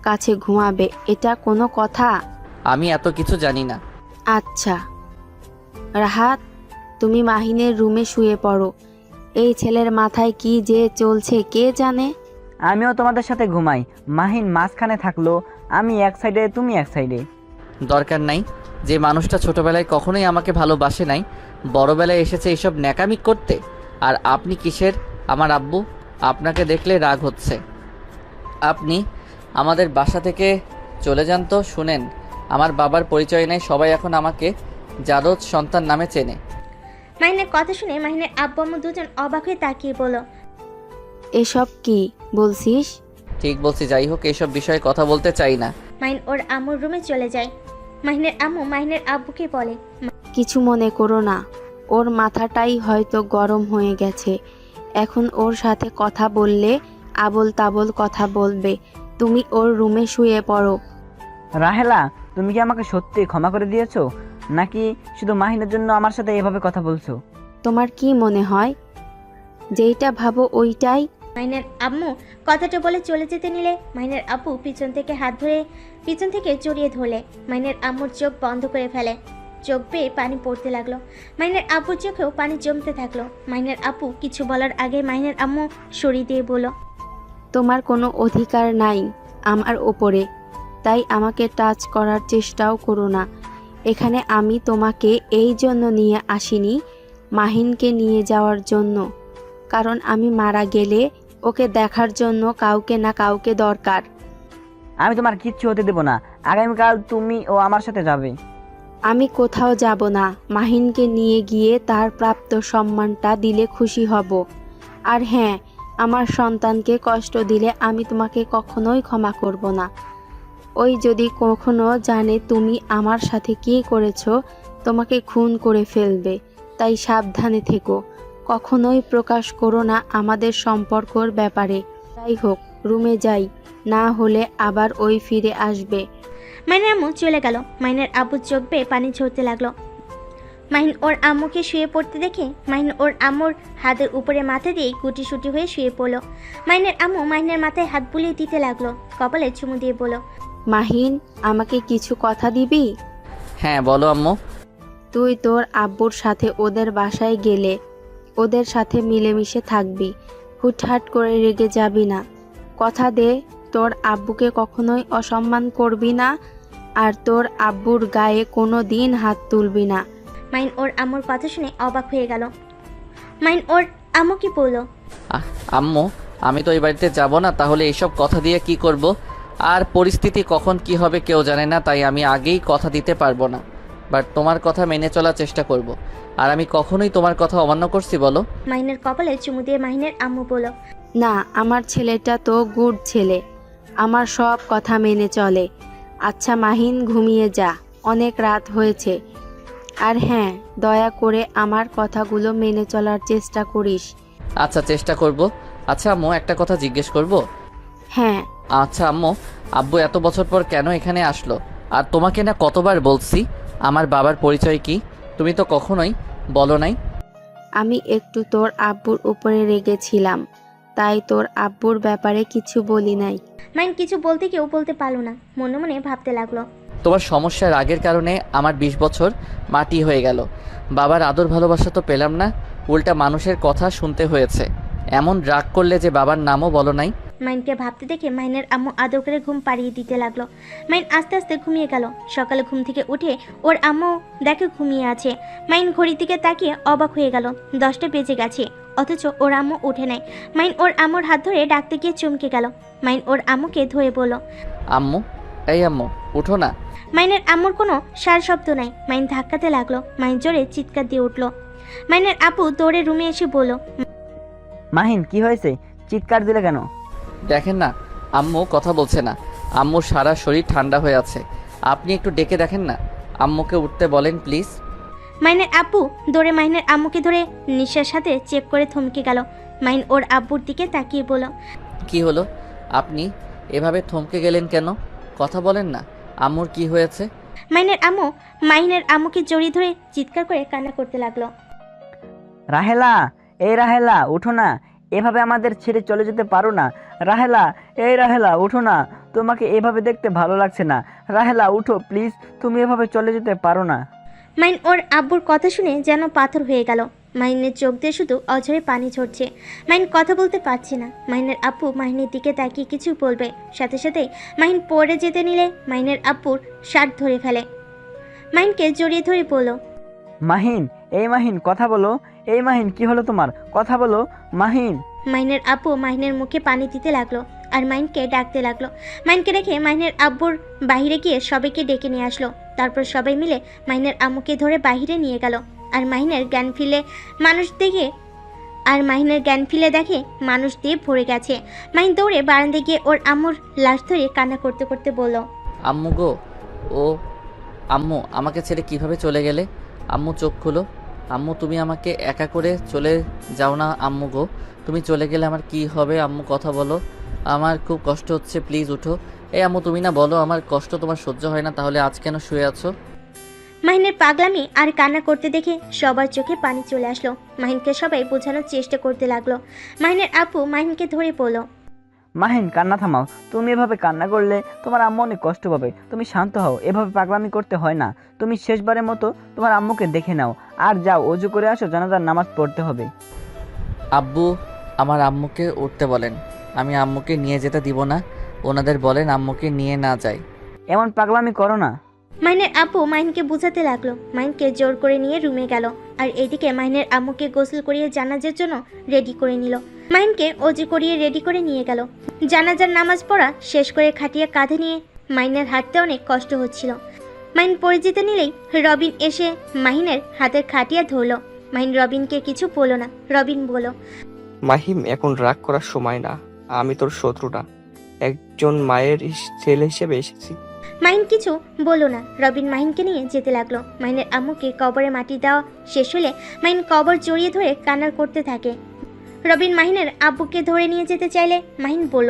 কাছে ঘুমাবে, এটা কোনো কথা? আমি এত কিছু জানি না। আচ্ছা রাহাত, তুমি মাহিনের রুমে শুয়ে পড়ো। এই ছেলের মাথায় কি যে চলছে কে জানে। আমিও তোমাদের সাথে ঘুমাই, মাহিন মাঝখানে থাকলো, আমি এক সাইডে তুমি এক সাইডে। দরকার নাই। যে মানুষটা ছোটবেলায় কখনোই আমাকে ভালোবাসে নাই, বড়বেলায় এসেছে এইসব ন্যাকামি করতে। আর আপনি কিসের আমার আব্বু? আপনাকে দেখলে রাগ হচ্ছে। আপনি আমাদের বাসা থেকে চলে যান তো। শুনেন, আমার বাবার পরিচয় নেই, সবাই এখন আমাকে জারদ সন্তান নামে চেনে। মাহিনের কথা শুনে মাহিনের আব্বু আম্মু দুজন অবাক হয়ে তাকিয়ে বলল, এসব কি বলছিস? ঠিক বলছি। যাই হোক, এইসব বিষয়ে কথা বলতে চাই না। মাহিন ওর আম্মুর রুমে চলে যায়। মাহিনের আম্মু মাহিনের আব্বুকে বলে, কিছু মনে করো না, ওর মাথাটাই হয়তো গরম হয়ে গেছে। এখন ওর সাথে কথা বললে আবল তাবল কথা বলবে, তুমি ওর রুমে শুয়ে পড়ো। রাহেলা, তুমি কি আমাকে সত্যি ক্ষমা করে দিয়েছো, নাকি শুধু মাহিনের জন্য আমার সাথে এভাবে কথা বলছো? তোমার কি মনে হয়? যেইটা ভাবো ওইটাই। মাহিনের আম্মু কথাটা বলে চলে যেতে নিলে মাহিনের আব্বু পিছন থেকে হাত ধরে পিছন থেকে জড়িয়ে ধরলে মাহিনের আম্মুর চোখ বন্ধ করে ফেলে। চোখ বেয়ে পানি পড়তে লাগলো। মাহিনের আব্বুর চোখেও পানি জমতে থাকলো। মাহিনের আব্বু কিছু বলার আগে মাহিনের আম্মু সরিয়ে দিয়ে বলল, তোমার কোনো অধিকার নাই আমার ওপরে, তাই আমাকে টাচ করার চেষ্টাও করো না। এখানে আমি তোমাকে এই জন্য নিয়ে আসিনি, মাহিনকে নিয়ে যাওয়ার জন্য। কারণ আমি মারা গেলে ওকে দেখার জন্য কাউকে না কাউকে দরকার। আমি তোমার কিচ্ছু হতে দেবো না। আগামীকাল তুমি ও আমার সাথে যাবে। আমি কোথাও যাব না। মাহিনকে নিয়ে গিয়ে তার প্রাপ্ত সম্মানটা দিলে খুশি হব। আর হ্যাঁ, আমার সন্তানকে কষ্ট দিলে আমি তোমাকে কখনোই ক্ষমা করব না। ওই যদি কখনো জানে তুমি আমার সাথে কী করেছো, তোমাকে খুন করে ফেলবে। তাই সাবধানে থেকো, কখনোই প্রকাশ করো না আমাদের সম্পর্কর ব্যাপারে। যাই হোক, রুমে যাই, না হলে আবার ওই ফিরে আসবে। মাহিনের আম্মু চলে গেল। মাহিনের আব্বুর চোখ বেয়ে পানি ঝরতে লাগলো। মাহিন ওর আম্মুকে শুয়ে পড়তে দেখে মাহিন ওর আম্মুর হাতের উপরে মাথা দিয়ে গুটিসুটি হয়ে শুয়ে পড়ল। মাহিনের আম্মু মাহিনের মাথায় হাত বুলিয়ে দিতে লাগলো, কপালে চুমু দিয়ে বলল, মাহিন, আমাকে কিছু কথা দিবি? হ্যাঁ বলো আম্মু। তুই তোর আব্বুর সাথে ওদের বাসায় গেলে ওদের সাথে মিলেমিশে থাকবি, হুটহাট করে রেগে যাবি না। কথা দে তোর আব্বুকে কখনোই অসম্মান করবি না, আর তোর আব্বুর গায়ে কোনো দিন হাত তুলবি না। মাহিন ওর আম্মুর কথা শুনে অবাক হয়ে গেল। মাহিন ওর আম্মুকে বলল, আম্মু, আমি তো এই বাড়িতে যাব না, তাহলে এইসব কথা দিয়ে কি করব? আর পরিস্থিতি কখন কি হবে কেউ জানে না, তাই আমি আগেই কথা দিতে পারবো না। বাট তোমার কথা মেনে চলার চেষ্টা করব। আর আমি কখনোই তোমার কথা অমান্য করছি বলো? মাহিনের কপালে চুমু দিয়ে মাহিনের আম্মু বলল, না, আমার ছেলেটা তো গুড ছেলে, আমার সব কথা মেনে চলে। আচ্ছা মাহিন, ঘুমিয়ে যা, অনেক রাত হয়েছে। আর হ্যাঁ, দয়া করে আমার কথাগুলো মেনে চলার চেষ্টা করিস। আচ্ছা, চেষ্টা করব। আচ্ছা আম্মু, একটা কথা জিজ্ঞেস করব? হ্যাঁ। আচ্ছা আম্মু, আব্বু এত বছর পর কেন এখানে আসলো? আর তোমাকে না কতবার বলছি আমার বাবার পরিচয় কি, তুমি তো কখনোই বলো নাই। আমি একটু তোর আব্বুর উপরে রেগেছিলাম, তাই তোর আব্বুর ব্যাপারে কিছু বলি নাই। মাহিন কিছু বলতে কেউ বলতে পারলো না, মনে মনে ভাবতে লাগলো। তোমার সমস্যার রাগের কারণে আমার 20 বছর মাটি হয়ে গেল। বাবার আদর ভালোবাসা তো পেলাম না, উল্টা মানুষের কথা শুনতে হয়েছে। এমন রাগ করলে যে বাবার নামও বলো নাই। মাহিনকে ভাবতে দেখে মাহিনের আম্মু আদর করে ঘুম পাড়িয়ে দিতে লাগলো। মাহিন আস্তে আস্তে ঘুমিয়ে গেল। সকালে ঘুম থেকে উঠে ওর আম্মু দেখে ঘুমিয়ে আছে। মাহিন ঘড়ির দিকে তাকিয়ে অবাক হয়ে গেল, 10টা বেজে গেছে, অথচ ওর আম্মু উঠে নাই। মাহিন ওর আম্মুর হাত ধরে ডাকতে গিয়ে চমকে গেল। মাহিন ওর আম্মুকে ধরে বলল, আম্মু, এই আম্মু, উঠো না। মাহিনের আম্মুর কোনো সার শব্দ নাই। মাহিন ধাক্কাতে লাগলো। মাহিন জোরে চিৎকার দিয়ে উঠল। মাহিনের আপু দৌড়ে রুমে এসে বলল, মাহিন, কি হয়েছে? চিৎকার দিলে কেন? দেখেন না, আম্মু কথা বলছে না। আম্মুর সারা শরীর ঠান্ডা হয়ে আছে। আপনি একটু ডেকে দেখেন না, আম্মুকে উঠতে বলেন প্লিজ। মাহিনের আপু দৌড়ে মাহিনের আম্মুকে ধরে নিঃশ্বাস সাথে চেক করে থমকে গেল। মাহিন ওর আব্বুর দিকে তাকিয়ে বলল, কি হলো? আপনি এভাবে থমকে গেলেন কেন? কথা বলেন না, আম্মুর কি হয়েছে? মাহিনের আম্মু মাহিনের আম্মুকে জড়িয়ে ধরে চিৎকার করে কান্না করতে লাগলো। রাহেলা, এই রাহেলা, উঠো না। এভাবে আমাদের ছেড়ে চলে যেতে পারো না। রাহেলা, এই রাহেলা, উঠো না। তোমাকে এভাবে দেখতে ভালো লাগছে না। রাহেলা, উঠো প্লিজ, তুমি এভাবে চলে যেতে পারো না। মাহিন ওর আব্বুর কথা শুনে যেন পাথর হয়ে গেল। মাহিনের চোখ দিয়ে শুধু অঝরে পানি ঝরছে। মাহিন কথা বলতে পারছে না। মাহিনের আব্বু মাহিনের দিকে তাকিয়ে কিছু বলবে, সাথে সাথেই মাহিন পড়ে যেতে নিলে মাহিনের আব্বুর শার্ট ধরে ফেলে। মাহিনকে জড়িয়ে ধরে বলল, মাহিন, এই মাহিন, কথা বলো। এই মাহিন, কি হলো তোমার? কথা বলো মাহিন। মাহিনের আব্বু মাহিনের মুখে পানি দিতে লাগলো আর মাহিনকে ডাকতে লাগলো। মাহিনকে রেখে মাহিনের আব্বুর বাইরে গিয়ে সবাইকে ডেকে নিয়ে আসলো। তারপর সবাই মিলে মাহিনের আম্মুকে ধরে বাইরে নিয়ে গেল। আর মাহিনের জ্ঞান ফিরে দেখে মানুষ দিয়ে ভরে গেছে। মাহিন দৌড়ে বারান্দায় গিয়ে ওর আম্মুর লাশ ধরে কান্না করতে করতে বলল, আম্মু গো, ও আম্মু, আমাকে ছেড়ে কিভাবে চলে গেলে? আম্মু চোখ খুলো। আম্মু, তুমি আমাকে একা করে চলে যাও না আম্মু গো। তুমি চলে গেলে আমার কি হবে আম্মু? কথা বলো। আমার খুব কষ্ট হচ্ছে, প্লিজ উঠো। এই আম্মু তুমি না বলো আমার কষ্ট তোমার সহ্য হয় না, তাহলে আজ কেন শুয়ে আছো? মাহিনের পাগলামি আর কান্না করতে দেখে সবার চোখে পানি চলে আসলো। মাহিনকে সবাই বোঝানোর চেষ্টা করতে লাগলো। মাহিনের আপু মাহিনকে ধরে বলল, মাহিন কান্না থামাও, তুমি এভাবে কান্না করলে তোমার আম্মু অনেক কষ্ট পাবে। তুমি শান্ত হও, এভাবে পাগলামি করতে হয় না। তুমি শেষবারের মতো তোমার আম্মুকে দেখে নাও, আর যাও অজু করে আসো, জানাজার নামাজ পড়তে হবে। আব্বু আমার আম্মুকে উঠতে বলেন, আমি আম্মুকে নিয়ে যেতে দিব না। ওনাদের বলেন আম্মুকে নিয়ে না যায়। এমন পাগলামি করো না। মাহিনের আপু মাহিনকে বুঝাতে লাগলো। মাহিনকে জোর করে নিয়ে রুমে গেল, আর এদিকে মাহিনের আম্মুকে গোসল করিয়ে জানাজার জন্য রেডি করে নিল। মাহিনকে অজু করিয়ে রেডি করে নিয়ে গেল। জানাজার নামাজ পড়া শেষ করে খাটিয়া কাঁধে নিয়ে মাহিনের হাঁটতে অনেক কষ্ট হচ্ছিল। মাহিন পড়ে যেতে নিলেই রবিন এসে মাহিনের হাতের খাটিয়া ধরল। মাহিন রবিনকে কিছু বলল না। রবিন বলল, মাহিম, এখন রাগ করার সময় না। আমি তোর শত্রু না, একজন মায়ের ছেলে হিসেবে এসেছি। মাহিন কিছু বলল না। রবিন মাহিনকে নিয়ে যেতে লাগলো। মাহিনের আম্মুকে কবরে মাটি দেওয়া শেষ হলে মাহিন কবর জড়িয়ে ধরে কান্না করতে থাকে। রবিন মাহিনের আব্বুকে ধরে নিয়ে যেতে চাইলে মাহিন বলল,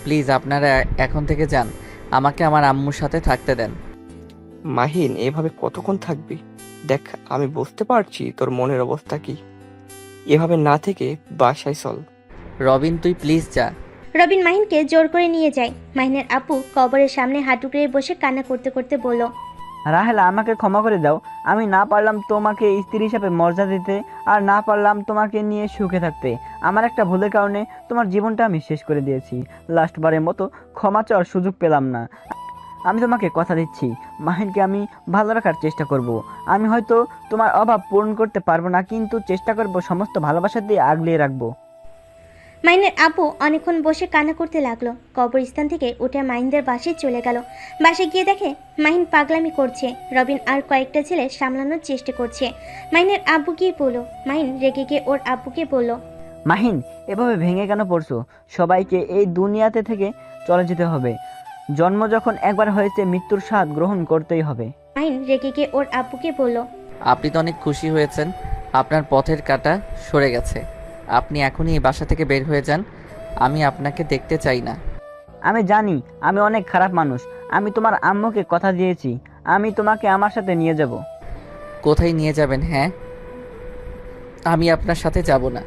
প্লিজ আপনারা এখন থেকে যান, আমাকে আমার আম্মুর সাথে থাকতে দেন। মাহিন, এভাবে কতক্ষণ থাকবি? দেখ, আমি বুঝতে পারছি তোর মনের অবস্থা কি। এভাবে না থেকে বাসায় চল। রবিন তুই প্লিজ যা। রবিন মাহিনকে জোর করে নিয়ে যায়। মাহিনের আপু কবরের সামনে হাঁটুকড়ে বসে কান্না করতে করতে বলল, রাহেলা, আমাকে ক্ষমা করে দাও। আমি না পারলাম তোমাকে স্ত্রী হিসাবে মর্যাদা দিতে, আর না পারলাম তোমাকে নিয়ে সুখে থাকতে। আমার একটা ভুলের কারণে তোমার জীবনটা আমি শেষ করে দিয়েছি। লাস্টবারের মতো ক্ষমা চাওয়ার সুযোগ পেলাম না। আমি তোমাকে কথা দিচ্ছি, মাহিনকে আমি ভালো রাখার চেষ্টা করব। আমি হয়তো তোমার অভাব পূরণ করতে পারবো না, কিন্তু চেষ্টা করব সমস্ত ভালোবাসা দিয়ে আগলিয়ে রাখবো। মাহিনের আপু অনেকক্ষণ বসে কান্না করতে লাগলো। কবরস্থান থেকে উঠে মাহিনদের বাসায় চলে গেল। বাসায় গিয়ে দেখে মাহিন পাগলামি করছে। রবিন আর কয়েকটা ছেলে সামলানোর চেষ্টা করছে। মাহিনের আব্বু গিয়ে বলল। মাহিন রেগে গিয়ে ওর আব্বুকে বলল, মাহিন, এভাবে ভেঙে কেন পড়ছো? সবাইকে এই দুনিয়াতে থেকে চলে যেতে হবে। জন্ম যখন একবার হয়েছে, মৃত্যুর স্বাদ গ্রহণ করতেই হবে। মাহিন রেগে গিয়ে ওর আব্বুকে বলল, আপনি তো অনেক খুশি হয়েছেন, আপনার পথের কাঁটা সরে গেছে। আপনি এখনই এই বাসা থেকে বের হয়ে যান, আমি আপনাকে দেখতে চাই না। আমি জানি আমি অনেক খারাপ মানুষ। আমি তোমার আম্মুকে কথা দিয়েছি, আমি তোমাকে আমার সাথে নিয়ে যাব। কোথায় নিয়ে যাবেন? হ্যাঁ, আমি আপনার সাথে যাব না।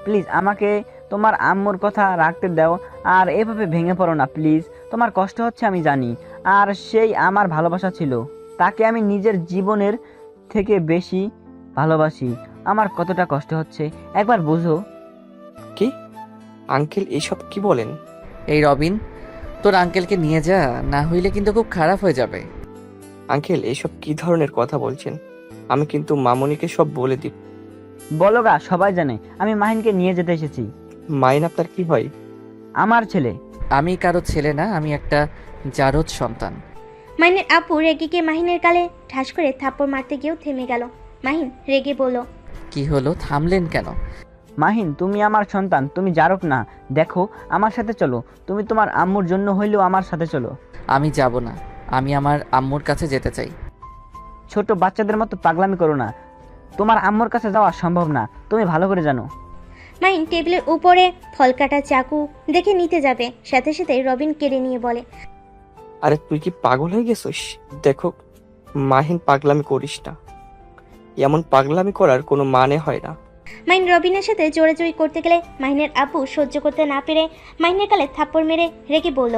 প্লিজ আমাকে তোমার আম্মুর কথা রাখতে দাও, আর এভাবে ভেঙে পড়ো না প্লিজ। তোমার কষ্ট হচ্ছে আমি জানি, আর সেই আমার ভালোবাসা ছিল। তাকে আমি নিজের জীবনের থেকে বেশি ভালোবাসি। আমার কতটা কষ্ট হচ্ছে একবার বুঝো। কি আঙ্কেল, এসব কি বলেন? এই রবিন, তোর আঙ্কেলকে নিয়ে যা, না হইলে কিন্তু খুব খারাপ হয়ে যাবে। আঙ্কেল, এসব কি ধরনের কথা বলছেন? আমি কিন্তু মামুনিকে সব বলে দিব। বলো গা, সবাই জানে আমি মাহিনকে নিয়ে যেতে এসেছি। মাইন আপনার কি হয়? আমার ছেলে। আমি কারো ছেলে না, আমি একটা জারজ সন্তান। মাহিনের আপু রেগে গিয়ে মাহিনের গালে ঠাস করে থাপ্পড় মারতে গিয়েও থেমে গেল। মাহিন রেগে বলল, কি হলো, থামলেন কেন? মাহিন, তুমি আমার সন্তান, তুমি জারক না। দেখো, আমার সাথে চলো। তুমি তোমার আম্মুর জন্য হইলেও আমার সাথে চলো। আমি যাব না, আমি আমার আম্মুর কাছে যেতে চাই। ছোট বাচ্চাদের মতো পাগলামি করো না। তোমার আম্মুর কাছে যাওয়া সম্ভব না, তুমি ভালো করে জানো। মাহিন টেবিলের উপরে ফল কাটা চাকু দেখে নিতে যাবে, সাথে সাথে রবিন কেড়ে নিয়ে বলে, আরে তুই কি পাগল হয়ে গেছিস? দেখো মাহিন, পাগলামি করিস না। এমন পাগলামি করার কোনো মানে হয় না। মাহিন রবিনের সাথে জোরাজুরি করতে গেলে মাহিনের আপু সহ্য করতে না পেরে মাহিনের গালে থাপ্পড় মেরে রেগে বলল,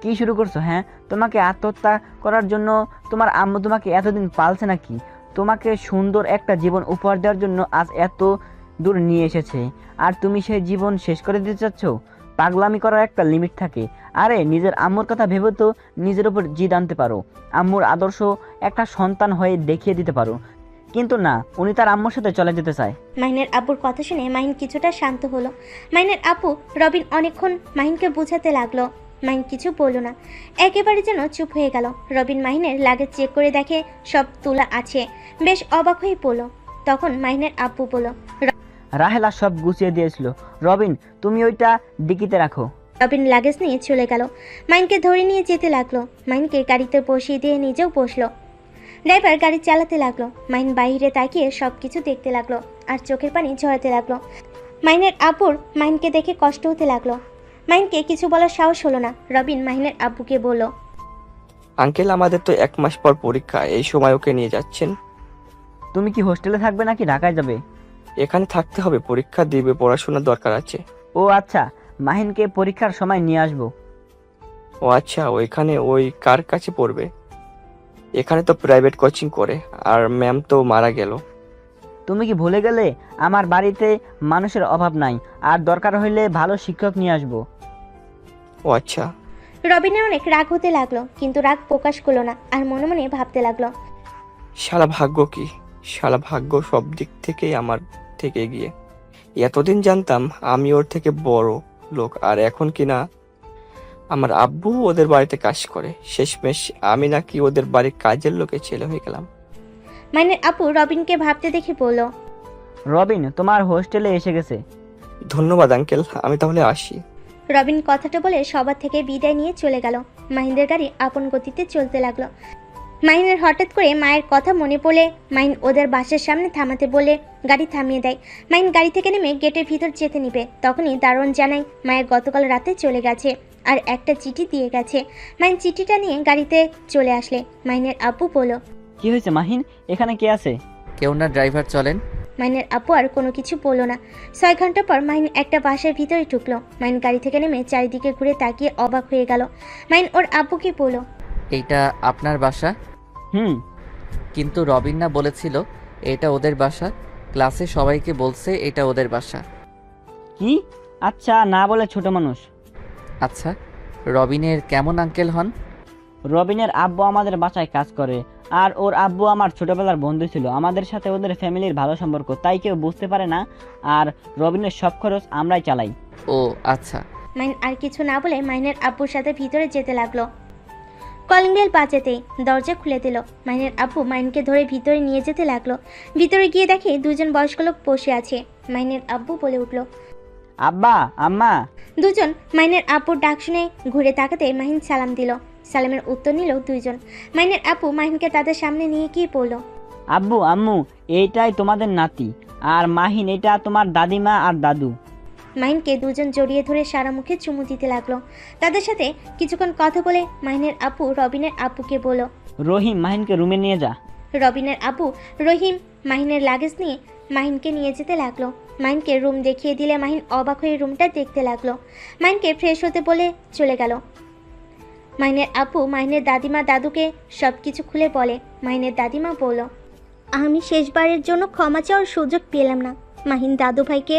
কি শুরু করছো? হ্যাঁ, তোমাকে আত্মহত্যা করার জন্য তোমার আম্মু তোমাকে এতদিন পালছে নাকি? তোমাকে সুন্দর একটা জীবন উপহার দেওয়ার জন্য আজ এত দূর নিয়ে এসেছে, আর তুমি সেই জীবন শেষ করে দিতে চাচ্ছ? পাগলামি করার একটা লিমিট থাকে। আরে নিজের আম্মুর কথা ভেবে তো নিজের উপর জিদ আনতে পারো। আম্মুর আদর্শ একটা সন্তান হয়ে দেখিয়ে দিতে পারো, কিন্তু না, উনি তার আম্মুর সাথে চলে যেতে চায়। মাহিনের আব্বুর কথা শুনে মাহিন কিছুটা শান্ত হলো। মাহিনের আপু রবিন অনেকক্ষণ মাহিনকে বোঝাতে লাগলো। মাহিন কিছু বলল না, একেবারে যেন চুপ হয়ে গেল। রবিন মাহিনের লাগেজ চেক করে দেখে সব তোলা আছে, বেশ অবাক হয়ে পড়ল। তখন মাহিনের আব্বু বলল, রাহেলা সব গুছিয়ে দিয়েছিল। রবিন, তুমি ওইটা ডিকিতে রাখো। রবিন লাগেজ নিয়ে চলে গেল। মাহিনকে ধরে নিয়ে যেতে লাগলো। মাহিনকে গাড়িতে বসিয়ে দিয়ে নিজেও বসলো। ড্রাইভার গাড়ি চালাতে লাগলো। মাহিন বাইরে তাকিয়ে সব কিছু দেখতে লাগলো আর চোখের পানি ঝরাতে লাগলো। মাহিনের আব্বুর মাহিনকে দেখে কষ্ট হতে লাগলো। মাহিনকে কিছু বলার সাহস হলো না। রবিন মাহিনের আব্বুকে বলল, আঙ্কেল, আমাদের তো 1 মাস পর পরীক্ষা, এই সময় ওকে নিয়ে যাচ্ছেন? তুমি কি হোস্টেলে থাকবে নাকি ঢাকায় যাবে? এখানে থাকতে হবে, পরীক্ষা দিবে, পড়াশোনার দরকার আছে। ও আচ্ছা, মাহিনকে পরীক্ষার সময় নিয়ে আসবো। ও আচ্ছা, ওইখানে ওই কার কাছে পড়বে? এখানে তো প্রাইভেট কোচিং করে, আর ম্যাম তো মারা গেল। তুমি কি ভুলে গেলে আমার বাড়িতে মানুষের অভাব নাই, আর দরকার হইলে ভালো শিক্ষক নিয়ে আসবো। ও আচ্ছা। রবিনের অনেক রাগ হতে লাগলো, কিন্তু রাগ প্রকাশ করলো না আর মনে মনে ভাবতে লাগলো, শালা ভাগ্য কি, শালা ভাগ্য সব দিক থেকেই আমার থেকে এগিয়ে। এতদিন জানতাম আমি ওর থেকে বড় লোক, আর এখন কি না আমার আব্বু ওদের বাড়িতে কাজ করে, শেষমেশ আমি নাকি ওদের বাড়ির কাজের লোকের ছেলে হয়ে গেলাম। মাহিনের আপু রবিনকে ভাবতে দেখে বলল, রবিন তোমার হোস্টেলে এসে গেছে। ধন্যবাদ আঙ্কেল, আমি তাহলে আসি। রবিন কথাটা বলে সবার থেকে বিদায় নিয়ে চলে গেল। মাহিনের গাড়ি আপন গতিতে চলতে লাগলো। মাহিনের হঠাৎ করে মায়ের কথা মনে পড়লে মাহিন ওদের বাসার সামনে থামাতে বলে গাড়ি থামিয়ে দেয়। মাহিন গাড়ি থেকে নেমে গেটের ভিতর যেতে নিবে, তখনই দারোয়ান জানায় মায়ের গতকাল রাতে চলে গেছে আর একটা চিঠি দিয়ে গেছে। মাহিন চিঠিটা নিয়ে গাড়িতে চলে আসলে মাহিনের আপু বলল, কি হয়েছে মাহিন, এখানে কে আছে? কেউ না, ড্রাইভার চলেন। মাহিনের আপু আর কোনো কিছু বললো না। 6 ঘন্টা পর মাহিন একটা বাসার ভিতরে ঢুকলো। মাহিন গাড়ি থেকে নেমে চারিদিকে ঘুরে তাকিয়ে অবাক হয়ে গেল। মাহিন ওর আব্বুকে বলল, এইটা আপনার বাসা? হুম। কিন্তু রবিন না বলেছিল এটা ওদের বাসা? ক্লাসে সবাইকে বলছে এটা ওদের বাসা। কি? আচ্ছা, না বলে ছোট মানুষ। আচ্ছা, রবিনের কেমন আঙ্কেল হন? রবিনের আব্বু আমাদের বাসায় কাজ করে, আর ওর আব্বু আমার ছোটবেলার বন্ধু ছিল। আমাদের সাথে ওদের ফ্যামিলির ভালো সম্পর্ক, তাই কেউ বুঝতে পারে না, আর রবিনের সব খরচ আমরাই চালাই। ও আচ্ছা। মাহিন আর কিছু না বলে মাহিনের আব্বুর সাথে ভিতরে যেতে লাগলো। কলিং বেল বাজাতেই দরজা খুলে দিল। মাহিনের আব্বু মাহিনকে ধরে ভিতরে নিয়ে যেতে লাগলো। ভিতরে গিয়ে দেখে 2জন বয়স্ক লোক বসে আছে। মাহিনের আব্বু বলে উঠল, আব্বা, আম্মা। 2জন মাহিনের আব্বুর ডাক শুনে ঘুরে তাকাতে মাহিন সালাম দিল। সালামের উত্তর নিল 2জন। মাহিনের আব্বু মাহিনকে তাদের সামনে নিয়ে গিয়ে বলল, আব্বু, আম্মু, এইটাই তোমাদের নাতি, আর মাহিন এটা তোমার দাদিমা আর দাদু। মাহিনকে 2জন জড়িয়ে ধরে সারা মুখে চুমু দিতে লাগলো। তাদের সাথে কিছুক্ষণ কথা বলে মাহিনের আব্বু রবিনের আব্বুকে বলল, রহিম, মাহিনকে রুমে নিয়ে যা। রবিনের আব্বু রহিম মাহিনের লাগেজ নিয়ে মাহিনকে নিয়ে যেতে লাগলো। মাহিনকে রুম দেখিয়ে দিলে মাহিন অবাক হয়ে রুমটা দেখতে লাগলো। মাহিনকে ফ্রেশ হতে বলে চলে গেল। মাহিনের আব্বু মাহিনের দাদিমা দাদুকে সব কিছু খুলে বলে। মাহিনের দাদিমা বলল, আমি শেষবারের জন্য ক্ষমা চাওয়ার সুযোগ পেলাম না। মাহিন দাদু ভাইকে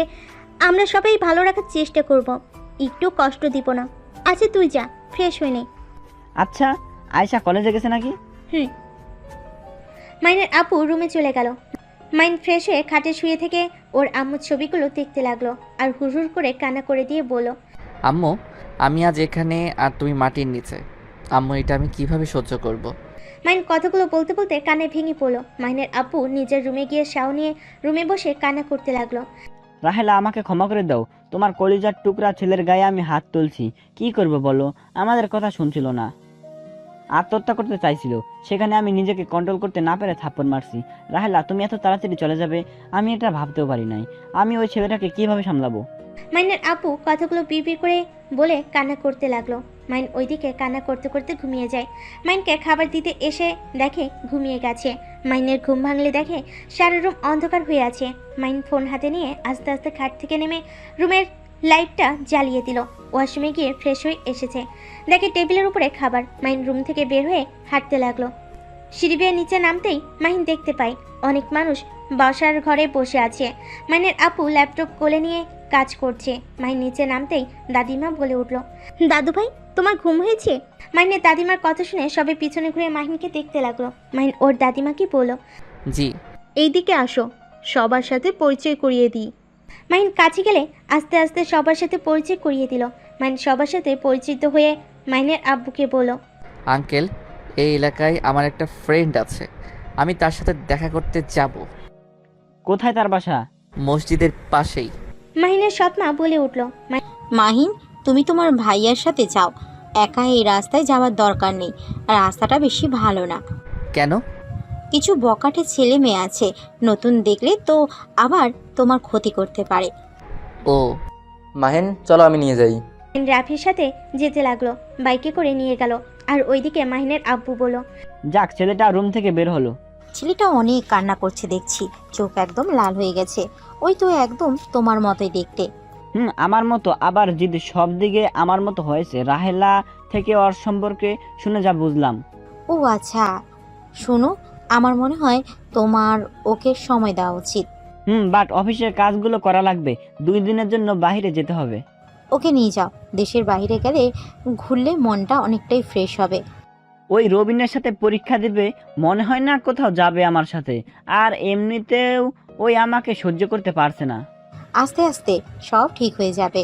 আমরা সবাই ভালো রাখার চেষ্টা করব, একটু কষ্ট দিব না। আচ্ছা তুই যা, ফ্রেশ হয়ে নে। আচ্ছা, আয়শা কলেজে গেছে নাকি? হুম। মাহিনের আপু রুমে চলে গেল। মাহিন ফ্রেশ হয়ে খাটে শুয়ে থেকে ওর আম্মুর ছবিগুলো দেখতে লাগলো আর হুড়হুড় করে কান্না করে দিয়ে বলল, আম্মু, আমি আজ এখানে আর তুমি মাটির নিচে। আম্মু, এটা আমি কিভাবে সহ্য করব? মাহিন কথাগুলো বলতে বলতে কানে ভেঙে পড়লো। মাহিনের আপু নিজের রুমে গিয়ে শাও নিয়ে রুমে বসে কান্না করতে লাগলো। রাহেলা, আমাকে ক্ষমা করে দাও। তোমার কলিজার টুকরা ছেলের গায়ে আমি হাত তুলছি। কি করব বলো? আমাদের কথা শুনছিল না, আত্মহত্যা করতে চাইছিল। সেখানে আমি নিজেকে কন্ট্রোল করতে না পেরে থাপ্পড় মারছি। রাহেলা, তুমি এত তাড়াতাড়ি চলে যাবে আমি এটা ভাবতেও পারি নাই। আমি ওই ছেলেটাকে কিভাবে সামলাবো? মাহিনের আপু কথাগুলো বিড়বিড় করে বলে কান্না করতে লাগলো। মাহিন ওইদিকে কান্না করতে করতে ঘুমিয়ে যায়। মাহিনকে খাবার দিতে এসে দেখে ঘুমিয়ে গেছে। মাহিনের ঘুম ভাঙলে দেখে সারা রুম অন্ধকার হয়ে আছে। মাহিন ফোন হাতে নিয়ে আস্তে আস্তে খাট থেকে নেমে রুমের লাইটটা জ্বালিয়ে দিল। ওয়াশরুমে গিয়ে ফ্রেশ হয়ে এসেছে। দেখে টেবিলের উপরে খাবার। মাহিন রুম থেকে বের হয়ে হাঁটতে লাগলো। সিঁড়ি বেয়ে নিচে নামতেই মাহিন দেখতে পায় অনেক মানুষ বসার ঘরে বসে আছে। মাহিনের আপু ল্যাপটপ কোলে নিয়ে কাজ করছে। মাহিন নিচে নামতেই দাদিমা বলে উঠল, দাদু ভাই, তোমার ঘুম হয়েছে? মাহিনের দাদিমার কথা শুনে সবে পিছনে ঘুরে মাহিনকে দেখতে লাগলো। মাহিন ওর দাদিমাকে বলল, জি। এইদিকে আসো, সবার সাথে পরিচয় করিয়ে দিই। মাহিন কাছে গেলে আস্তে আস্তে সবার সাথে পরিচয় করিয়ে দিল। মাহিন সবার সাথে পরিচিত হয়ে মাহিনের আব্বুকে বলল, আঙ্কেল, এই এলাকায় আমার একটা ফ্রেন্ড আছে, আমি তার সাথে দেখা করতে যাব। কোথায় তার বাসা? মসজিদের পাশেই। মাহিনের সৎমা বলে উঠল, মাহিন, তুমি তোমার ভাইয়ার সাথে যাও, একা এই রাস্তায় যাওয়ার দরকার নেই, রাস্তাটা বেশি ভালো না। কেন? কিছু বকাটে ছেলে মেয়ে আছে, নতুন দেখলে তো আবার তোমার ক্ষতি করতে পারে। ও মাহিন, চলো আমি নিয়ে যাই। রাফির সাথে যেতে লাগলো, বাইকে করে নিয়ে গেল। আর ওইদিকে মাহিনের আব্বু বলল, যাক, ছেলেটা রুম থেকে বের হলো। ছেলেটা অনেক কান্না করছে দেখছি, চোখ একদম লাল হয়ে গেছে। ওই তো একদম তোমার মতোই দেখতে। আমার মতো আবার জিদ সব দিকে আমার মতো হয়েছে। রাহেলা থেকে ওর সম্পর্কে শুনে যা বুঝলাম। ও আচ্ছা, শোনো, আমার মনে হয় তোমার ওকে সময় দেওয়া উচিত। বাট অফিসের কাজগুলো করা লাগবে, 2 দিনের জন্য বাইরে যেতে হবে। ওকে নিয়ে যাও, দেশের বাইরে গেলে ঘুরলে মনটা অনেকটাই ফ্রেশ হবে। ওই রবিনের সাথে পরীক্ষা দিবে, মনে হয় না কোথাও যাবে আমার সাথে। আর এমনিতেও ওই আমাকে সহ্য করতে পারছে না। আস্তে আস্তে সব ঠিক হয়ে যাবে।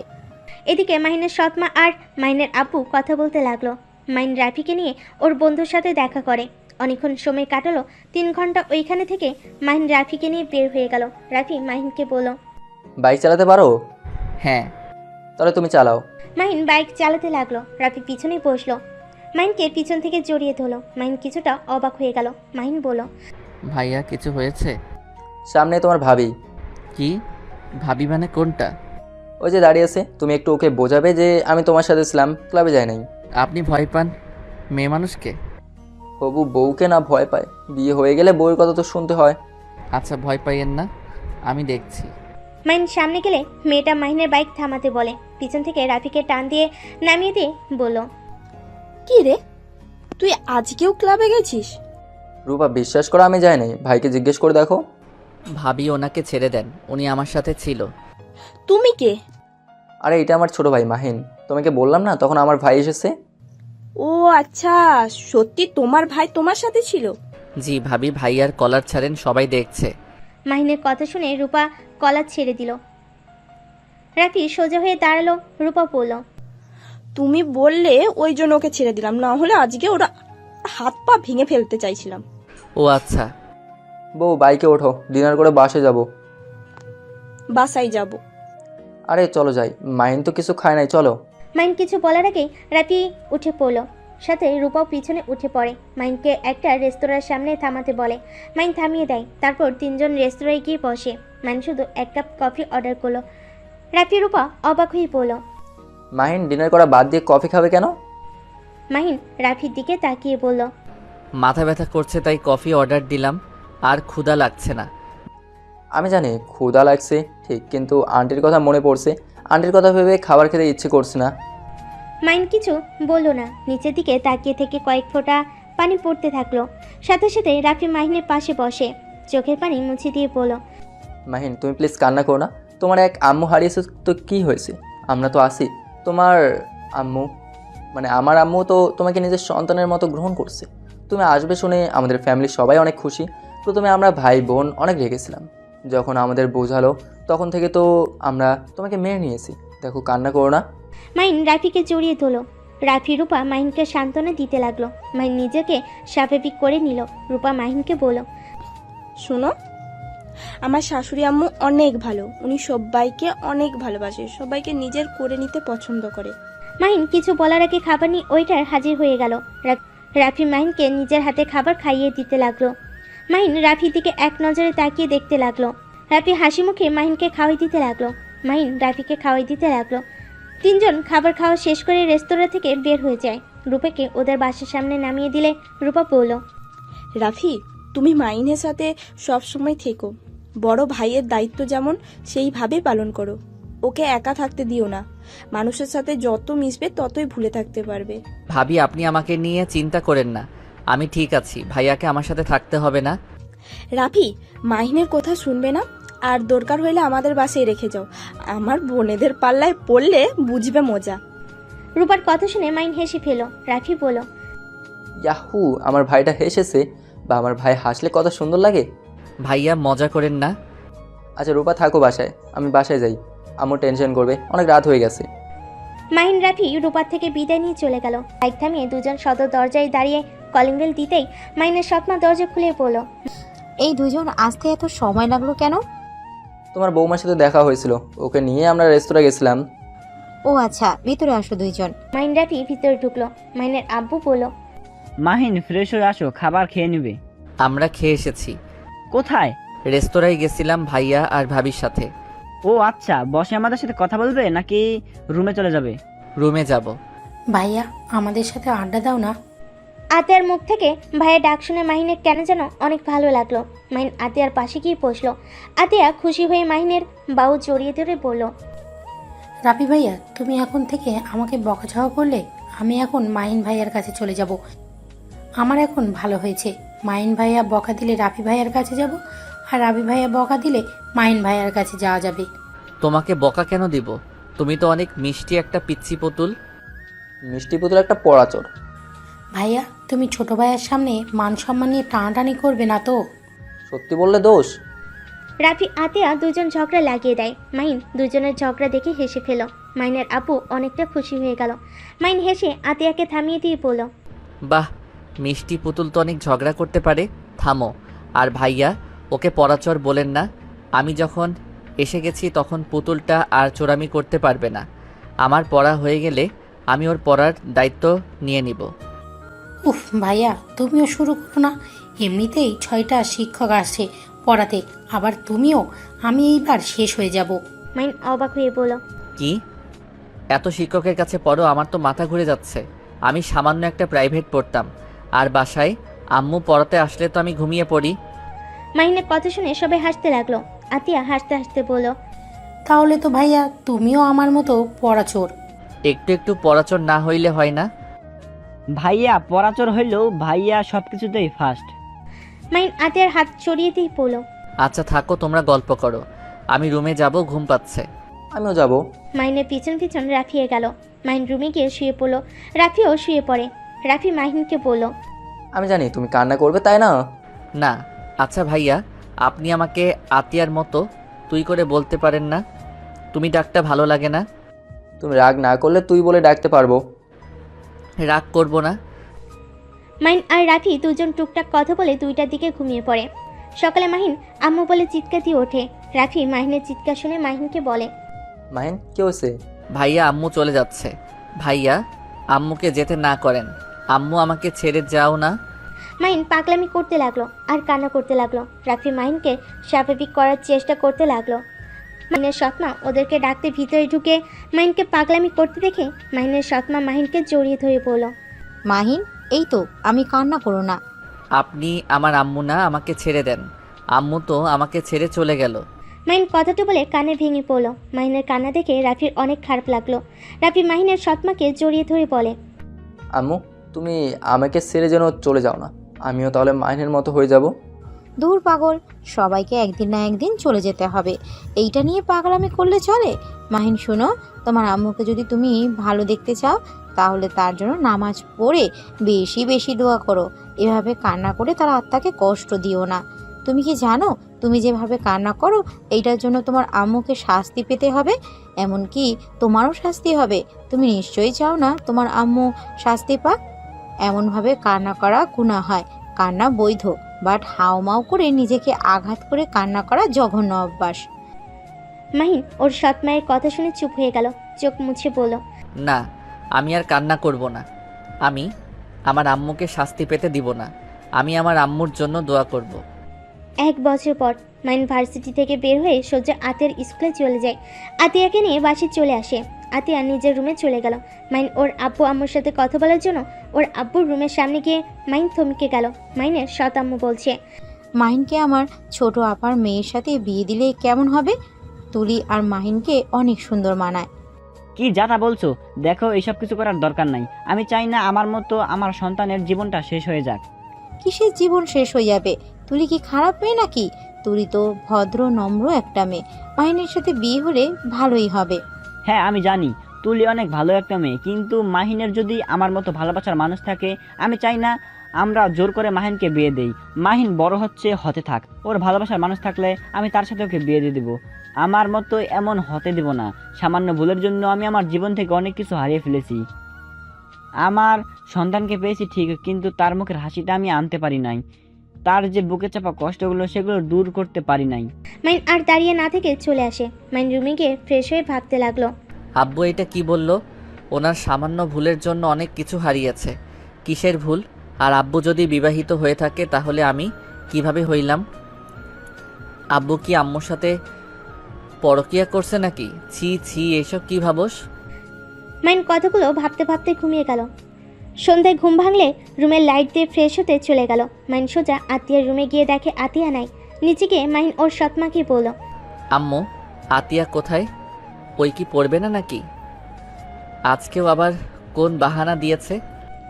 এদিকে মাহিনের সৎমা আর মাহিনের আব্বু কথা বলতে লাগলো। মাহিন রাফিকে নিয়ে ওর বন্ধুর সাথে দেখা করে। অনেকক্ষণ সময় কাটালো। 3 ঘন্টা ওইখানে থেকে মাহিন রাফিকে নিয়ে বের হয়ে গেল। রাফি মাহিনকে বলল, বাইক চালাতে পারো? হ্যাঁ। তাহলে তুমি চালাও। মাহিন বাইক চালাতে লাগলো। রাফি পিছনে বসলো, মাহিনকে পিছন থেকে জড়িয়ে ধরলো। মাহিন কিছুটা অবাক হয়ে গেল। মাহিন বলল, ভাইয়া কিছু হয়েছে? সামনে তোমার ভাবি। কি ভাবি মানে কোনটা? ওই যে দাঁড়িয়ে আছে, তুমি একটু ওকে বোঝাবে যে আমি তোমার সাথে ছিলাম, ক্লাবে যাই নাই। আপনি ভয় পান মেয়ে মানুষকে? হবু বউকে না ভয় পায়, বিয়ে হয়ে গেলে বউয়ের কথা তো শুনতে হয়। আচ্ছা ভয় পাইয়েন না, আমি দেখছি। মাহিন সামনে গেলে মেয়েটা মাহিনের বাইক থামাতে বলে। পিছন থেকে রাফিকে টান দিয়ে নামিয়ে দিয়ে বলল, কি রে, তুই আজকেও ক্লাবে গেছিস? রূপা, বিশ্বাস করো আমি যাই নাই, ভাইকে জিজ্ঞেস করে দেখো। ভাবি ওনাকে ছেড়ে দেন, উনি আমার সাথে ছিল। তুমি কে? আরে এটা আমার ছোট ভাই মাহিন, তোমাকে বললাম না তখন আমার ভাই এসেছে। ও আচ্ছা, সত্যি তোমার ভাই তোমার সাথে ছিল? জি ভাবি, ভাইয়ার কলার ছাড়েন, সবাই দেখছে। মাহিনের কথা শুনে রূপা কলার ছেড়ে দিল। রাফি সোজা হয়ে দাঁড়ালো। রূপা বলল, তুমি বললে ওই জন্য ওকে ছেড়ে দিলাম, না হলে আজকে ওরা হাত পা ভেঙে ফেলতে চাইছিলাম। ও আচ্ছা। বউ বাইকে ওঠো, ডিনার করে বাসে যাব। বাসায় যাব। আরে চলো যাই, মাহিন তো কিছু খায় নাই, চলো। মাহিন কিছু বলার আগেই রাফি উঠে পড়ল। সাথে রূপাও পিছনে উঠে পড়ে। মাহিনকে একটা রেস্তোরাঁর সামনে থামাতে বলে। মাহিন থামিয়ে দেয়। তারপর 3 জন রেস্তোরাঁয় গিয়ে বসে। মাহিন শুধু 1 কাপ কফি অর্ডার করলো। রাফি রূপা অবাক হয়ে পড়ল। মাহিন ডিনার করা বাদ দিয়ে কফি খাবে কেন? মাহিন রাফির দিকে তাকিয়ে বলল, মাথা ব্যথা করছে তাই কফি অর্ডার দিলাম, আর ক্ষুধা লাগছে না। আমি জানি ক্ষুধা লাগছে ঠিক, কিন্তু আন্টির কথা মনে পড়ছে, আন্টির কথা ভেবে খাবার খেতে ইচ্ছে করছে না। মাহিন কিছু বলল না। নিচের দিকে তাকিয়ে থেকে কয়েক ফোঁটা পানি পড়তে থাকলো। সাথে সাথে রাফি মাহিনের পাশে বসে চোখের পানি মুছে দিয়ে বলল, মাহিন তুমি প্লিজ কান্না করো না, তোমার এক আম্মু হারিয়েছে তো কি হয়েছে, আমরা তো আছি। তোমার আম্মু মানে আমার আম্মু তো তোমাকে নিজের সন্তানের মতো গ্রহণ করছে। তুমি আসবে শুনে আমাদের ফ্যামিলির সবাই অনেক খুশি। প্রথমে আমরা ভাই বোন অনেক রেগেছিলাম, যখন আমাদের বোঝালো তখন থেকে তো আমরা তোমাকে মেনে নিয়েছি। দেখো কান্না করো না। মাহিন রাফিকে জড়িয়ে ধরলো। রাফি রূপা মাহিনকে সান্ত্বনা দিতে লাগলো। মাহিন নিজেকে স্বাভাবিক করে নিল। রূপা মাহিনকে বলল, শোনো, আমার শাশুড়ি আম্মু অনেক ভালো, উনি সবাইকে অনেক ভালোবাসে, সবাইকে নিজের করে নিতে পছন্দ করে। মাহিন কিছু বলার আগে খাবার নিয়ে ওয়েটার হাজির হয়ে গেল। রাফি মাহিনকে নিজের হাতে খাবার খাইয়ে দিতে লাগলো। মাহিন রাফির দিকে এক নজরে তাকিয়ে দেখতে লাগলো। রাফি হাসি মুখে মাহিনকে খাওয়াই দিতে লাগলো। মাহিন রাফিকে খাওয়াই দিতে লাগলো। 3 জন খাবার খাওয়া শেষ করে রেস্তোরাঁ থেকে বের হয়ে যায়। রূপাকে ওদের বাসার সামনে নামিয়ে দিলে রূপা বলল, রাফি, তুমি মাইনের সাথে সব সময় থেকো, বড় ভাইয়ের দায়িত্ব যেমন সেইভাবে পালন করো। ওকে একা থাকতে দিও না, মানুষের সাথে যত মিশবে ততই ভুলে থাকতে পারবে। ভাবি আপনি আমাকে নিয়ে চিন্তা করেন না, আমি ঠিক আছি। ভাইয়াকে আমার সাথে থাকতে হবে না। রাফি, মাহিনের কথা শুনবে না, আর দরকার হইলে আমাদের বাসায় রেখে যাও। আমার বোনেদের পাল্লায় পড়লে বুঝবে মজা। রূপার কথা শুনে মাহিন হেসে ফেল। রাফি বলল, ইয়াহু, আমার ভাইটা হেসেছে, বা আমার ভাই হাসলে কত সুন্দর লাগে। ভাইয়া মজা করেন না। আচ্ছা রূপা থাকো বাসায়, আমি বাসায় যাই, আম্মু টেনশন করবে, অনেক রাত হয়ে গেছে। মাহিন রাফি রূপার থেকে বিদায় নিয়ে চলে গেল। বাইক থামিয়ে 2 জন সদর দরজায় দাঁড়িয়ে কলিং বেল দিতেই মাহিনের সৎমা দরজা খুলে বলল, এই 2 জন আসতে এত সময় লাগলো কেন? তোমার বৌমার সাথে দেখা হয়েছিল, ওকে নিয়ে আমরা রেস্তোরাঁ গেছিলাম। ও আচ্ছা, ভিতরে আসো 2 জন। মাহিন রাফি ভিতরে ঢুকলো। মাহিনের আব্বু বলল, মাহিন ফ্রেশ হয়ে আসো, খাবার খেয়ে নিবে। আমরা খেয়ে এসেছি। কোথায়? রেস্তোরাঁয় গেছিলাম ভাইয়া আর ভাবির সাথে। ও আচ্ছা, বসে আমাদের সাথে কথা বলবে নাকি রুমে চলে যাবে? রুমে যাব। ভাইয়া আমাদের সাথে আড্ডা দাও না। আতিয়ার মুখ থেকে ভাইয়ের ডাক শুনে মাহিনের কেন যেন অনেক ভালো লাগলো। মাহিন আতিয়ার পাশে গিয়ে বসলো। আতিয়া খুশি হয়ে মাহিনের বাহু জড়িয়ে ধরে বলল, রাফি ভাইয়া তুমি এখন থেকে আমাকে বকাঝকা করলে আমি এখন মাহিন ভাইয়ার কাছে চলে যাব। আমার এখন ভালো হয়েছে। মাহিন ভাইয়া বকা দিলে রাফি ভাইয়ার কাছে যাব, আর রাফি ভাইয়া বকা দিলে মাহিন ভাইয়ার কাছে যাওয়া যাবে। তোমাকে বকা কেন দিব? তুমি তো অনেক মিষ্টি একটা পিচ্ছি পুতুল। মিষ্টি পুতুল একটা পড়াচোর। ভাইয়া তুমি ছোট ভাইয়ার সামনে মান সম্মান নিয়ে টানাটানি করবে না তো? সত্যি বললে দোষ। রাফি আতিয়া দুজন ঝগড়া লাগিয়ে দেয়। মাহিন দুজনের ঝগড়া দেখে হেসে ফেল। মাহিনের আপু অনেকটা খুশি হয়ে গেল। মাহিন হেসে আতিয়াকে থামিয়ে দিয়ে বলল, বাহ, মিষ্টি পুতুল তো অনেক ঝগড়া করতে পারে। থামো। আর ভাইয়া, ওকে পরাচর বলেন না। আমি যখন এসে গেছি তখন পুতুলটা আর চোরামি করতে পারবে না। আমার পড়া হয়ে গেলে আমি ওর পড়ার দায়িত্ব নিয়ে নিব। উফ ভাইয়া তুমিও শুরু করো না। এমনিতেই 6টা শিক্ষক আসছে পড়াতে, আবার তুমিও। আমি এইবার শেষ হয়ে যাব। মাহিন অবাক হয়ে বলল, কি? এত শিক্ষকের কাছে পড়ো? আমার তো মাথা ঘুরে যাচ্ছে। আমি সামান্য একটা প্রাইভেট পড়তাম, আর বাসায় আম্মু পড়াতে আসলে তো আমি ঘুমিয়ে পড়ি। মাহিনের কথা শুনে সবাই হাসতে লাগলো। আতিয়া হাসতে হাসতে বলল, তাহলে তো ভাইয়া তুমিও আমার মতো পড়াচোর। একটু একটু পড়াচর না হইলে হয় না? ভাইয়া পরাচর হইলেও ভাইয়া সবকিছুতেই ফার্স্ট। মাহিন আতিয়ার হাত চড়িয়ে দিয়ে বলল, আচ্ছা থাকো, তোমরা গল্প করো। আমি রুমে যাব, ঘুম পাচ্ছে। আমিও যাব। মাহিনের পিছন পিছন রাফিয়ে গেল। মাহিন রুমে গিয়ে শুয়ে পড়লো। রাফিও শুয়ে পড়ে। রাফি মাহিনকে বলল, আমি জানি তুমি কান্না করবে, তাই না? না। আচ্ছা ভাইয়া, আপনি আমাকে আতিয়ার মতো তুই করে বলতে পারেন না? তুমি ডাকটা ভালো লাগে না? তুমি রাগ না করলে তুই বলে ডাকতে পারবো। রাগ করব না। মাহিন আর রাফি দুজন টুকটাক কথা বলে 2টার দিকে ঘুমিয়ে পড়ে। সকালে মাহিন আম্মু বলে চিৎকার দিয়ে ওঠে। রাফি মাহিনের চিৎকার শুনে মাহিনকে বলে, মাহিন কি হয়েছে? ভাইয়া, আম্মু চলে যাচ্ছে। ভাইয়া, আম্মুকে যেতে না করেন। আম্মু আমাকে ছেড়ে যাও না। মাহিন পাগলামি করতে লাগলো আর কান্না করতে লাগলো। রাফি মাহিনকে স্বাভাবিক করার চেষ্টা করতে লাগলো। মাহিনের সৎমা ওদেরকে ডাকতে ভিতরে ঢুকে মাহিনকে পাগলামি করতে দেখে মাহিনের সৎমা মাহিনকে জড়িয়ে ধরে বলল, মাহিন এই তো, আমি কান্না করো না। আপনি আমার আম্মু না, আমাকে ছেড়ে দেন। আম্মু তো আমাকে ছেড়ে চলে গেল। মাহিন কথাটা বলে কানে ভেঙে পড়ল। মাহিনের কান্না দেখে রাফির অনেক খারাপ লাগলো। রাফি মাহিনের সৎমাকে জড়িয়ে ধরে বলে, আম্মু তুমি আমাকে ছেড়ে যেন চলে যাও না। আমিও তাহলে মাহিনের মতো হয়ে যাব। দূর পাগল, সবাইকে একদিন না একদিন চলে যেতে হবে। এইটা নিয়ে পাগলামি করলে চলে? মাহিন শোনো, তোমার আম্মুকে যদি তুমি ভালো দেখতে চাও তাহলে তার জন্য নামাজ পড়ে বেশি বেশি দোয়া করো। এভাবে কান্না করে তার আত্মাকে কষ্ট দিও না। তুমি কি জানো তুমি যেভাবে কান্না করো এইটার জন্য তোমার আম্মুকে শাস্তি পেতে হবে, এমনকি তোমারও শাস্তি হবে। তুমি নিশ্চয়ই চাও না তোমার আম্মু শাস্তি পাক। এমনভাবে কান্না করা গুনাহ হয়। কান্না বৈধ, বাট হাউমাউ করে নিজেকে আঘাত করে কান্না করা জঘন্য অভ্যাস। মাহিন ওর সৎমায়ের কথা শুনে চুপ হয়ে গেল। চোখ মুছে বলল, না, আমি আর কান্না করব না। আমি আমার আম্মুকে শাস্তি পেতে দিব না। আমি আমার আম্মুর জন্য দোয়া করব। 1 বছর পর মাহিন ভার্সিটি থেকে বের হয়ে সোজা আতিয়ার স্কুলে চলে যায়। আতিয়াকে নিয়ে বাসায় চলে আসে। আতিয়া নিজের রুমে চলে গেল। মাহিন ওর আব্বু আম্মুর সাথে কথা বলার জন্য ওর আব্বুর রুমের সামনে গিয়ে মাহিন থমকে গেল। মাহিনের সৎ আম্মু বলছে, মাহিনকে আমার ছোট আপার মেয়ের সাথে বিয়ে দিলে কেমন হবে? তুলি আর মাহিনকে অনেক সুন্দর মানায়। কি যাতা বলছো? দেখো, এইসব কিছু করার দরকার নাই। আমি চাই না আমার মতো আমার সন্তানের জীবনটা শেষ হয়ে যাক। কিসের জীবন শেষ হয়ে যাবে? তুলি কি খারাপ মেয়ে নাকি? তুলি তো ভদ্র নম্র একটা মেয়ে। মাহিনের সাথে বিয়ে হলে ভালোই হবে। হ্যাঁ আমি জানি তুলি অনেক ভালো একটা মেয়ে, কিন্তু মাহিনের যদি আমার মতো ভালোবাসার মানুষ থাকে, আমি চাই না আমরা জোর করে মাহিনকে বিয়ে দেই। মাহিন বড় হতে থাক। ওর ভালোবাসার মানুষ থাকলে আমি তার সাথে ওকে বিয়ে দিয়ে দেবো। আমার মতো এমন হতে দেব না। সামান্য ভুলের জন্য আমি আমার জীবন থেকে অনেক কিছু হারিয়ে ফেলেছি। আমার সন্তানকে পেয়েছি ঠিক, কিন্তু তার মুখের হাসিটা আমি আনতে পারি নাই। তার যে বুকে চাপা কষ্টগুলো সেগুলো দূর করতে পারি নাই। মাহিন আর দাঁড়িয়ে না থেকে চলে আসে। মাহিন রুমে গিয়ে ফ্রেশ হয়ে ভাবতে লাগলো, আব্বু এটা কি বলল? ওনার সামান্য ভুলের জন্য অনেক কিছু হারিয়েছে। কিসের ভুল? আর আব্বু যদি বিবাহিত হয়ে থাকে তাহলে আমি কিভাবে হইলাম? আব্বু কি আম্মুর সাথে পরকিয়া করছে নাকি? ছি ছি, এসব কি ভাবস? মাইন কথাগুলো ভাবতে ভাবতে ঘুমিয়ে গেল। সন্ধ্যায় ঘুম ভাঙলে রুমের লাইট দিয়ে ফ্রেশ হতে চলে গেল। মাইন সোজা আতিয়ার রুমে গিয়ে দেখে আতিয়া নাই। নিচে গিয়ে মাইন ওর সৎমাকে বলল, আম্মু, আতিয়া কোথায়? ওই কি পড়বে না নাকি? আজকেও আবার কোন বাহানা দিয়েছে?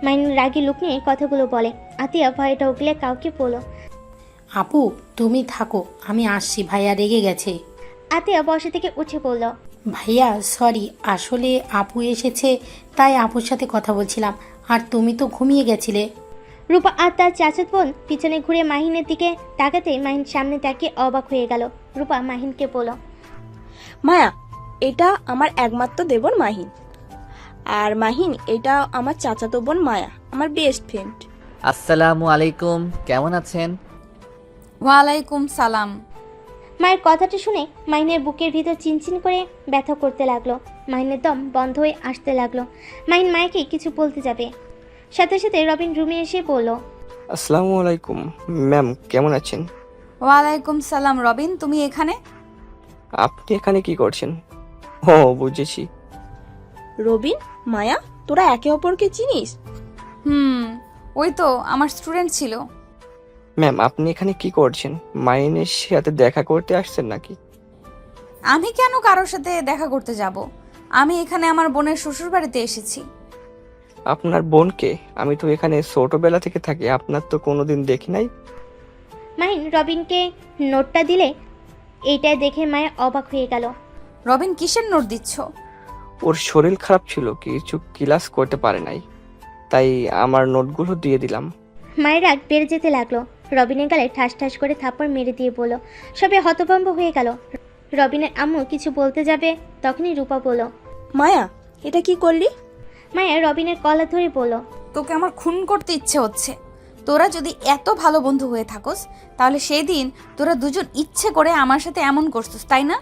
মাইন রাগী লুক নিয়ে কথাগুলো বলে। আতিয়া ভয়ে ঢুকলে কাউকে বলল। আপু তুমি থাকো, আমি আসছি, ভাইয়া রেগে গেছে। আতিয়া বসা থেকে উঠে পড়ল। ভাইয়া সরি, আসলে আপু এসেছে তাই আপুর সাথে কথা বলছিলাম, আর তুমি তো ঘুমিয়ে গেছিলে। রূপা আর তার চাচাত বোন পিছনে ঘুরে মাহিনের দিকে তাকাতেই মাহিন সামনে তাকিয়ে অবাক হয়ে গেল। রূপা মাহিনকে বলল, মায়া, এটা আমার একমাত্র দেবর মাহিন। আর মাহিন, এটা আমার চাচাতো বোন মায়া, আমার বেস্ট ফ্রেন্ড। আসসালামু আলাইকুম, কেমন আছেন? ওয়ালাইকুম সালাম। মায়ের কথাটা শুনে মাহিনের বুকের ভিতর চিনচিন করে ব্যথা করতে লাগলো। মাহিনের দম বন্ধ হয়ে আসতে লাগলো। মাহিন মায়াকে কিছু বলতে যাবে, সাথে সাথে রবিন রুমে এসে বলল, আসসালামু আলাইকুম ম্যাম, কেমন আছেন? ওয়ালাইকুম সালাম। রবিন, তুমি এখানে? আপনি এখানে কি করছেন? ও বুঝেছি। রবিন, মায়া, তোরা একে অপরকে চিনিস? ওই তো আমার স্টুডেন্ট ছিল। ম্যাম, আপনি এখানে কি করছেন? মাইনের সাথে দেখা করতে আসছেন নাকি? আমি কেন কারোর সাথে দেখা করতে যাব? আমি এখানে আমার বোনের শ্বশুর বাড়িতে এসেছি। আপনার বোনকে? আমি তো এখানে ছোটবেলা থেকে থাকি, আপনার তো কোনোদিন দেখি নাই। মাহিন রবিনকে নোটটা দিলে এইটা দেখে মায়া অবাক হয়ে গেল। রবিন, কিসের নোট দিচ্ছ? ওর শরীর খারাপ ছিল, কিছু ক্লাস করতে পারে নাই, তাই আমার নোটগুলো দিয়ে দিলাম। মায়ের রাগ বেড়ে যেতে লাগলো। রবিনের গালে ঠাস ঠাস করে থাপ্পড় মেরে দিয়ে বলল। সবে হতভম্ব হয়ে গেল। রবিনের আম্মু কিছু বলতে যাবে, তখনই রূপা বলল, মায়া, এটা কি করলি? মায়া রবিনের কলার ধরে বলল, তোকে আমার খুন করতে ইচ্ছে হচ্ছে। তোরা যদি এত ভালো বন্ধু হয়ে থাকোস, তাহলে সেই দিন তোরা দুজন ইচ্ছে করে আমার সাথে এমন করছিস, তাই না?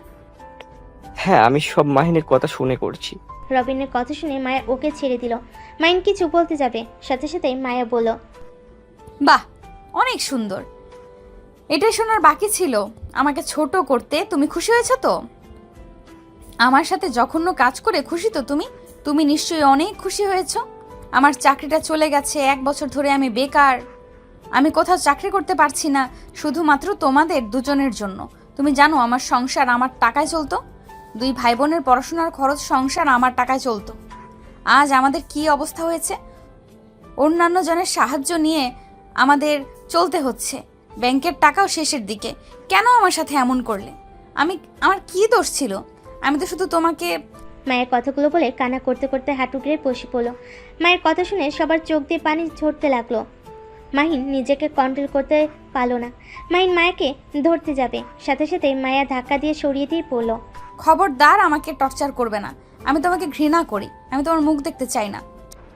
হ্যাঁ, আমি সব মাহিনের কথা শুনে করছি। রবিনের কথা শুনে মায়া ওকে ছেড়ে দিল। মাইন কিছু বলতে যাবে, সাথে সাথে মায়া বলল, বাহ, অনেক সুন্দর। এটাই শোনার বাকি ছিল। আমাকে ছোট করতে তুমি খুশি হয়েছো তো? আমার সাথে জঘন্য কাজ করে খুশি তো তুমি? তুমি নিশ্চয়ই অনেক খুশি হয়েছো। আমার চাকরিটা চলে গেছে, 1 বছর ধরে আমি বেকার। আমি কোথাও চাকরি করতে পারছি না, শুধুমাত্র তোমাদের দুজনের জন্য। তুমি জানো আমার সংসার আমার টাকায় চলতো। 2 ভাই বোনের পড়াশোনার খরচ সংসার আমার টাকায় চলতো। আজ আমাদের কি অবস্থা হয়েছে? অন্যান্য জনের সাহায্য নিয়ে আমাদের চলতে হচ্ছে। ব্যাংকের টাকাও শেষের দিকে। কেন আমার সাথে এমন করলে? আমার কি দোষ ছিল? আমি তো শুধু তোমাকে। মায়ের কথাগুলো বলে কান্না করতে করতে হাঁটুকড়ে বসে পড়ল। মায়ের কথা শুনে সবার চোখ দিয়ে পানি ঝরতে লাগলো। মাহিন নিজেকে কন্ট্রোল করতে পারল না। মাহিন মায়াকে ধরতে যাবে, সাথে সাথে মায়া ধাক্কা দিয়ে সরিয়ে দিয়ে পড়ল। খবরদার আমাকে টর্চার করবে না। আমি তোমাকে ঘৃণা করি। আমি তোমার মুখ দেখতে চাই না।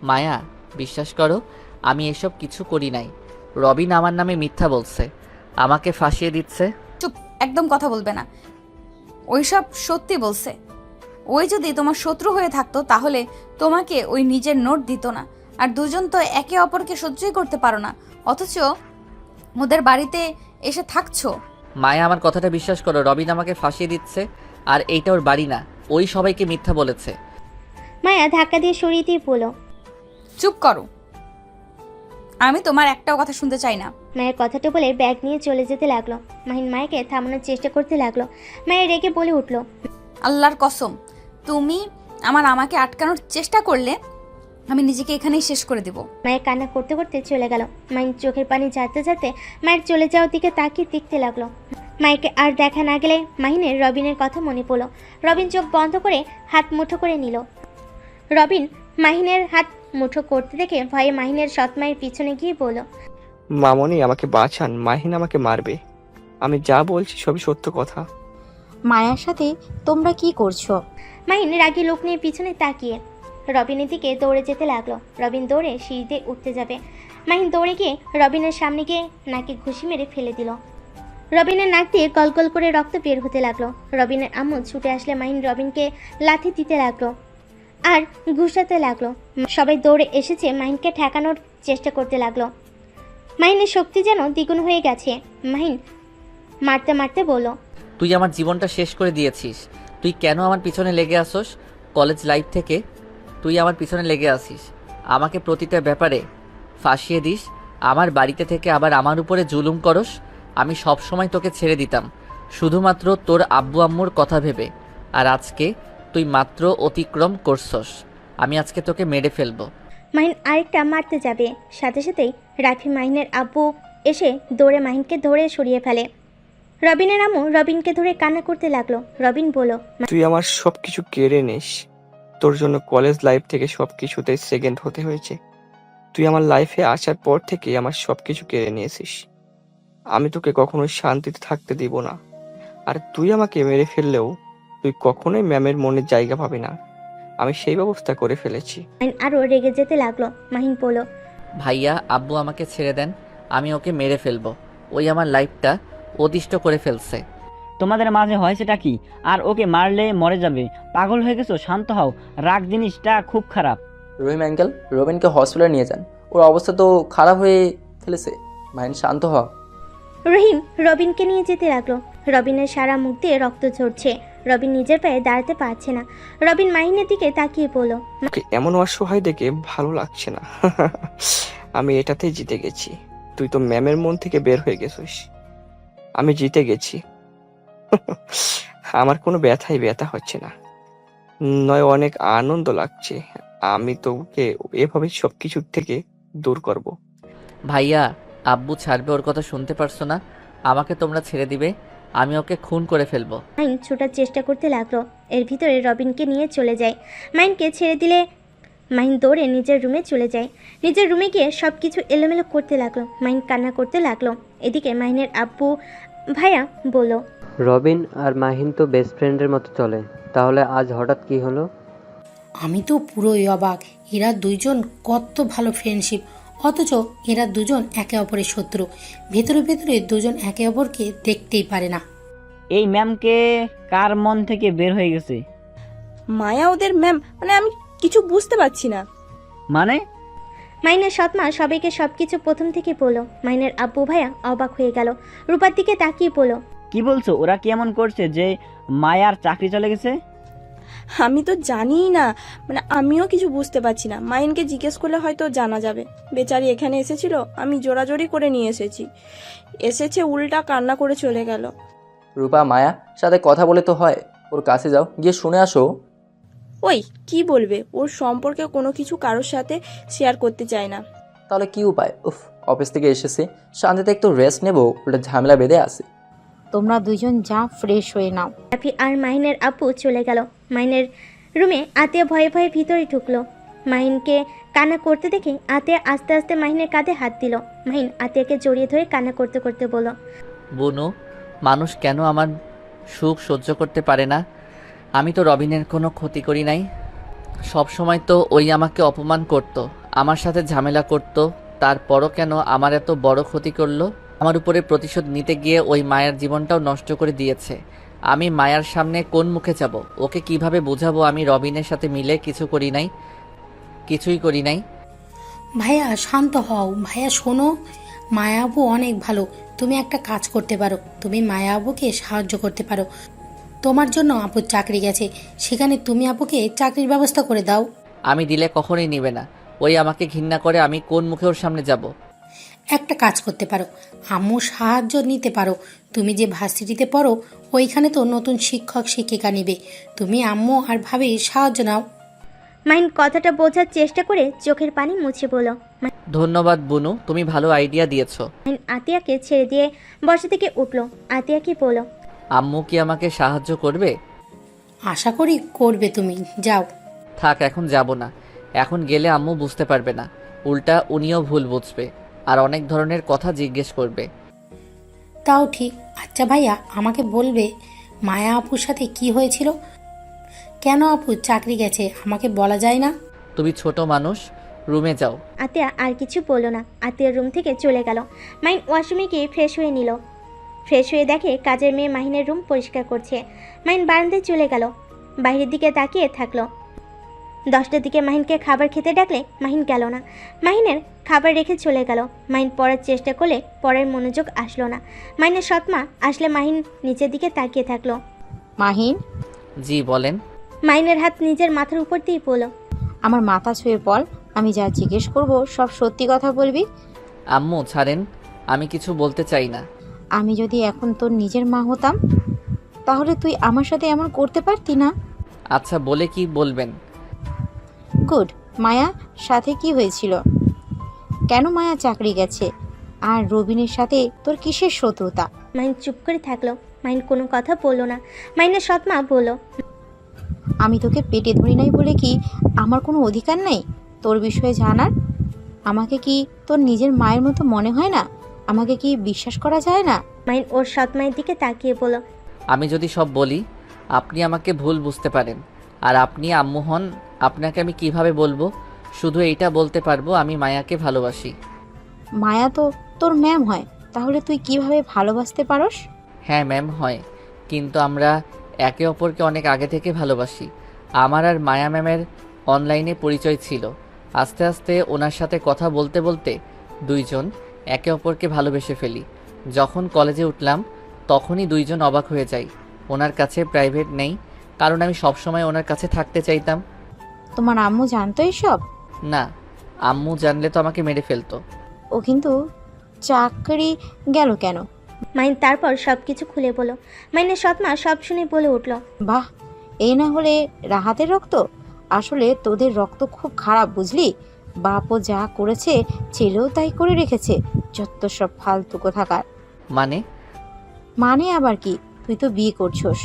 মায়া, বিশ্বাস করো, আমি এসব কিছু করি নাই। রবিন আমার নামে মিথ্যা বলছে, আমাকে ফাঁসিয়ে দিচ্ছে। চুপ, একদম কথা বলবে না। ওইসব সত্যি বলছে। ওই যদি তোমার শত্রু হয়ে থাকতো তাহলে তোমাকে ওই নিজের নোট দিত না। আর দুজন তো একে অপরকে সহ্যই করতে পারো না, অথচ ওদের বাড়িতে এসে থাকছো। মায়া, আমার কথাটা বিশ্বাস করো, রবিন আমাকে ফাঁসিয়ে দিচ্ছে। আর এইটা ওর বাড়ি না, ওই সবাইকে মিথ্যা বলেছে। মায়া ধাক্কা দিয়ে সরিয়ে দিয়ে বলল, চুপ করো, আমি তোমার একটাও কথা শুনতে চাই না। মায়ের কথাটা বলে ব্যাগ নিয়ে চলে যেতে লাগলো। মাহিন মায়াকে থামানোর চেষ্টা করতে লাগলো। মায়ের রেগে বলে উঠল, আল্লাহর কসম, তুমি আমাকে আটকানোর চেষ্টা করলে আমি নিজেকে এখানেই শেষ করে দেব। মায়ের কান্না করতে করতে চলে গেল। মাহিন চোখের পানি ঝাড়তে ঝাড়তে মায়ের চলে যাওয়ার দিকে তাকিয়ে দেখতে লাগলো। মাইকে আর দেখা না গেলে মাহিনের রবিনের কথা মনে পড়ল। রবিন চোখ বন্ধ করে হাত মুঠো করে নিল। রবিন মাহিনের হাত মুঠো করতে দেখে ভয়ে মাহিনের সৎমায়ের পিছনে গিয়ে বলল, মামনি, আমাকে বাঁচান, মাহিন আমাকে মারবে। আমি যা বলছি সবই সত্য কথা। মায়ার সাথে তোমরা কি করছো? মাহিন রাগী লোক নিয়ে পিছনে তাকিয়ে রবিনের দিকে দৌড়ে যেতে লাগলো। রবিন দৌড়ে সিঁড়িতে উঠতে যাবে। মাহিন দৌড়ে গিয়ে রবিনের সামনে গিয়ে নাকে ঘুষি মেরে ফেলে দিল। রবিনের নাক দিয়ে কলকল করে রক্ত বের হতে লাগলো। রবিনের আম্মু ছুটে আসলে মাহিন রবিনকে লাথি দিতে লাগলো আর ঘুষাতে লাগলো। সবাই দৌড়ে এসেছে মাহিনকে ঠেকানোর চেষ্টা করতে লাগলো। মাহিনের শক্তি যেন দ্বিগুণ হয়ে গেছে। মাহিন মারতে মারতে বলল, তুই আমার জীবনটা শেষ করে দিয়েছিস। তুই কেন আমার পিছনে লেগে আসোস? কলেজ লাইফ থেকে তুই আমার পিছনে লেগে আসিস, আমাকে প্রতিটা ব্যাপারে ফাঁসিয়ে দিস, আমার বাড়িতে থেকে আবার আমার উপরে জুলুম করস। আমি সব সময় তোকে ছেড়ে দিতাম শুধুমাত্র তোর আব্বু আম্মুর কথা ভেবে, আর আজকে তুই মাত্র অতিক্রম করছস। আমি আজকে তোকে মেরে ফেলবো। মাহিন আরেকটা মারতে যাবে, সাথে সাথেই রাফি মাহিনের আব্বু এসে দৌড়ে মাহিনকে ধরে সরিয়ে ফেলে। রবিনের আম্মু রবিনকে ধরে কান্না করতে লাগলো। রবিন বলল, তুই আমার সবকিছু কেড়ে নিস। তোর জন্য কলেজ লাইফ থেকে সবকিছুতে সেকেন্ড হতে হয়েছে। তুই আমার লাইফে আসার পর থেকে আমার সবকিছু কেড়ে নিয়েছিস। আমি তোকে কখনো শান্তিতে থাকতে দিব না। আর তুই আমাকে মেরে ফেললেও তুই কখনোই ম্যামের মনের জায়গা পাবি না। আমি সেই ব্যবস্থা করে ফেলেছি। মাহিন আরো রেগে যেতে লাগলো। মাহিন বলল, ভাইয়া, আব্বু আমাকে ছেড়ে দেন, আমি ওকে মেরে ফেলবো। ওই আমার লাইফটা অতিষ্ঠ করে ফেলছে। তোমাদের মাঝে হয়েছেটা কি? আর ওকে মারলে মরে যাবে। পাগল হয়ে গেছো? শান্ত হও। রাগ জিনিসটা খুব খারাপ। রহিম আঙ্কেল, রবিনকে হসপিটালে নিয়ে যান, ওর অবস্থা তো খারাপ হয়ে ফেলেছে। মাহিন শান্ত হ। রহিম রবিনকে নিয়ে যেতে লাগলো। রবিনের সারা মুখ দিয়ে রক্ত ঝরছে। রবিন নিজের পায়ে দাঁড়াতে পারছে না। রবিন মাহিনের দিকে তাকিয়ে বলল, ওকে এমন অসহায় দেখে ভালো লাগছে না। আমি এটাতেই জিতে গেছি। তুই তো ম্যামের মন থেকে বের হয়ে গেছিস। আমি জিতে গেছি। আমার কোনো ব্যথা হচ্ছে না, নয় অনেক আনন্দ লাগছে। আমি তোকে এভাবে সবকিছু থেকে দূর করব। ভাইয়া, আব্বু ছাড়বে, ওর কথা শুনতে পারছো না? আমাকে তোমরা ছেড়ে দিবে, আমি ওকে খুন করে ফেলবো। মাহিন ছোটার চেষ্টা করতে লাগলো। এর ভিতরে রবিনকে নিয়ে চলে যায়। মাহিনকে ছেড়ে দিলে মাহিন দৌড়ে নিজের রুমে চলে যায়। নিজের রুমে গিয়ে সব কিছু এলোমেলো করতে লাগলো। মাহিন কান্না করতে লাগলো। এদিকে মাহিনের আব্বু ভাইয়া বলল, রবিন আর মাহিন তো বেস্ট ফ্রেন্ডের মতো চলে, তাহলে আজ হঠাৎ কি হলো? আমি তো পুরোই অবাক। এরা দুইজন কত ভালো ফ্রেন্ডশিপ, অথচ এরা দুজন একে অপরের শত্রু। ভেতরে ভেতরে দুজন একে অপরকে দেখতেই পারে না। এই ম্যামকে কার মন থেকে বের হয়ে গেছে? মায়া ওদের ম্যাম? মানে আমি কিছু বুঝতে পারছি না। মানে? মাইনের সৎমা সবাইকে সবকিছু প্রথম থেকে বলল। মাইনের আব্বু ভাইয়া অবাক হয়ে গেল। রূপার দিকে তাকিয়ে বলল, কি বলছো? ওরা কি এমন করছে যে মায়ার চাকরি চলে গেছে? আমি তো জানিই না, মানে আমিও কিছু বুঝতে পারছি না। মাইনকে জিজ্ঞেস করলে হয়তো জানা যাবে। বেচারি এখানে এসেছিল, আমি জোরাজোরি করে নিয়ে এসেছে উল্টা কান্না করে চলে গেল। রূপা, মায়া সাথে কথা বলে তো হয়, ওর কাছে যাও, গিয়ে শুনে আসো। ওই কি বলবে? ওর সম্পর্কে কোনো কিছু কারোর সাথে শেয়ার করতে চায় না। তাহলে কি উপায়? উফ, অফিস থেকে এসেছি, শান্তিতে একটু রেস্ট নেবো, ওটা ঝামেলা বেঁধে আসে। তোমরা দুইজন যা ফ্রেশ হয়ে নাও। রাফি আর মাহিনের আব্বু চলে গেল। মাহিনের রুমে আতিয়া ভয়ে ভয়ে ভিতরে ঢুকলো। মাহিনকে কান্না করতে দেখে আতিয়া আস্তে আস্তে মাহিনের কাঁধে হাত দিল। মাহিন আতিয়াকে জড়িয়ে ধরে কান্না করতে করতে বলল, বুনু, মানুষ কেন আমার সুখ সহ্য করতে পারে না? আমি তো রবিনের কোনো ক্ষতি করি নাই। সব সময় তো ওই আমাকে অপমান করত, আমার সাথে ঝামেলা করত, তারপরও কেন আমার এত বড় ক্ষতি করলো? আমার উপরে প্রতিশোধ নিতে গিয়ে ওই মায়ের জীবনটাও নষ্ট করে দিয়েছে। আমি মায়ার সামনে কোন মুখে যাব? ওকে কিভাবে বোঝাবো আমি রবিনের সাথে মিলে কিছুই করি নাই? ভাইয়া শান্ত হও। ভাইয়া শোনো, মায়া আপু অনেক ভালো। তুমি একটা কাজ করতে পারো, তুমি মায়া আপুকে সাহায্য করতে পারো। তোমার জন্য আপুর চাকরি গেছে, সেখানে তুমি আপুকে চাকরির ব্যবস্থা করে দাও। আমি দিলে কখনোই নিবে না। ওই আমাকে ঘৃণা করে, আমি কোন মুখে ওর সামনে যাব? একটা কাজ করতে পারো, আম্মু সাহায্য নিতে পারো। তুমি যে ভার্সিটিতে পড়ো ওইখানে তো নতুন শিক্ষক শিক্ষিকা নেবে, তুমি আম্মু আর ভাবির সাহায্য নাও। মাহিন কথাটা বোঝার চেষ্টা করে চোখের পানি মুছে বলল। ধন্যবাদ বুনু, তুমি ভালো আইডিয়া দিয়েছো। মাহিন আতিয়াকে ছেড়ে দিয়ে বসা থেকে উঠল। আতিয়া কি বলল, আম্মু কি আমাকে সাহায্য করবে? আশা করি করবে। তুমি যাও। থাক, এখন যাব না। এখন গেলে আম্মু বুঝতে পারবে না, উল্টা উনিও ভুল বুঝবে আর অনেক ধরনের কথা জিজ্ঞেস করবে। তাও ঠিক। আচ্ছা ভাইয়া, আমাকে বলবে মায়া আপুর সাথে কি হয়েছিল? কেন আপু চাকরি গেছে আমাকে বলা যায় না? তুমি ছোট মানুষ, রুমে যাও। আতিয়া আর কিছু বলল না। আতিয়ার রুম থেকে চলে গেল। মাহিন ওয়াশরুমে গিয়ে ফ্রেশ হয়ে নিল। ফ্রেশ হয়ে দেখে কাজের মেয়ে মাহিনের রুম পরিষ্কার করছে। মাহিন বারান্দায় চলে গেল, বাইরের দিকে তাকিয়ে থাকলো। 10টার দিকে মাহিনকে খাবার খেতে ডাকলে মাহিন গেল না। মাহিনের খাবার রেখে চলে গেল। মাহিন পড়ার চেষ্টা করলে পড়ার মনোযোগ আসলো না। মাহিনের সৎমা আসলে মাহিন নিচের দিকে তাকিয়ে থাকলো। মাহিন, জি বলেন। মাহিনের হাত নিজের মাথার উপর দিয়ে পড়ল। আমার মাথা ছুঁয়ে বল, আমি যা জিজ্ঞেস করব সব সত্যি কথা বলবি। আম্মু ছাড়েন, আমি কিছু বলতে চাই না। আমি যদি এখন তোর নিজের মা হতাম তাহলে তুই আমার সাথে এমন করতে পারতি না। আচ্ছা বলে কি বলবেন? গুড। মায়া সাথে কি হয়েছিল? কেন মায়া চাকরি গেছে? আর রবিনের সাথে তোর কিসের শত্রুতা? মাহিন চুপ করে থাকলো। মাহিন কোনো কথা বললো না। মাহিনের সৎমা বলল, আমি তোকে পেটে ধরি নাই বলে কি আমার কোনো অধিকার নেই তোর বিষয়ে জানার? আমাকে কি তোর নিজের মায়ের মতো মনে হয় না? আমাকে কি বিশ্বাস করা যায় না? মাহিন ওর সৎমায়ের দিকে তাকিয়ে বলল, আমি যদি সব বলি আপনি আমাকে ভুল বুঝতে পারেন, আর আপনি আম্মু হন, আপনাকে আমি কিভাবে বলবো? শুধু এইটা বলতে পারবো আমি মায়াকে ভালোবাসি। মায়া তো তোর ম্যাম হয়, তাহলে তুই কিভাবে ভালোবাসতে পারস? হ্যাঁ ম্যাম হয়, কিন্তু আমরা একে অপরকে অনেক আগে থেকে ভালোবাসি। আমার আর মায়া ম্যামের অনলাইনে পরিচয় ছিল, আস্তে আস্তে ওনার সাথে কথা বলতে বলতে দুইজন একে অপরকে ভালোবেসে ফেলি। যখন কলেজে উঠলাম তখনই দুইজন অবাক হয়ে যাই। ওনার কাছে প্রাইভেট নেই, কারণ আমি সবসময় ওনার কাছে থাকতে চাইতাম। তোমার আম্মু জানতো এসব? না, আম্মু জানলে তো আমাকে মেরে ফেলতো। ও কিন্তু চাকরি গেল কেন? মাহিন তারপর সব কিছু খুলে বলল। মাহিনের সৎমা সব শুনে বলে উঠল, বাহ, এই না হলে রাহাতের রক্ত? আসলে তোদের রক্ত খুব খারাপ বুঝলি। বাপও যা করেছে ছেলেও তাই করে রেখেছে। যত সব ফালতু কোথাকার। মানে আবার কি? তুই তো বিয়ে করছস,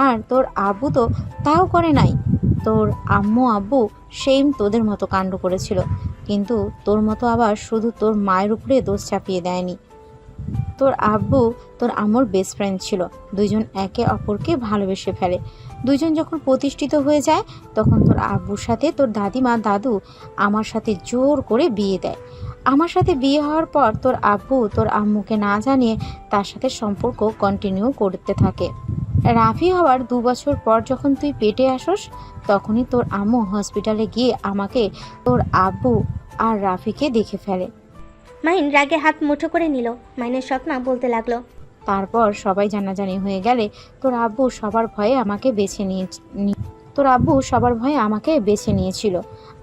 আর তোর আব্বু তো তাও করে নাই। তোর আম্মু আব্বু সেম তোদের মতো কাণ্ড করেছিল, কিন্তু তোর মতো আবার শুধু তোর মায়ের উপরে দোষ চাপিয়ে দেয়নি। তোর আব্বু তোর আম্মুর বেস্ট ফ্রেন্ড ছিল, দুইজন একে অপরকে ভালোবেসে ফেলে। দুইজন যখন প্রতিষ্ঠিত হয়ে যায় তখন তোর আব্বুর সাথে তোর দাদিমা দাদু আমার সাথে জোর করে বিয়ে দেয়। আমার সাথে বিয়ে হওয়ার পর তোর আব্বু তোর আম্মুকে না জানিয়ে তার সাথে সম্পর্ক কন্টিনিউ করতে থাকে। রাফি হওয়ার 2 বছর পর যখন তুই পেটে আসস তখনই তোর আম্মু হসপিটালে গিয়ে আমাকে, তোর আব্বু আর রাফিকে দেখে ফেলে। মাহিন রাগে হাত মুঠো করে নিল। মাহিনের সৎমা বলতে লাগলো, তারপর সবাই জানাজানি হয়ে গেলে তোর আব্বু সবার ভয়ে আমাকে বেছে নিয়েছিল,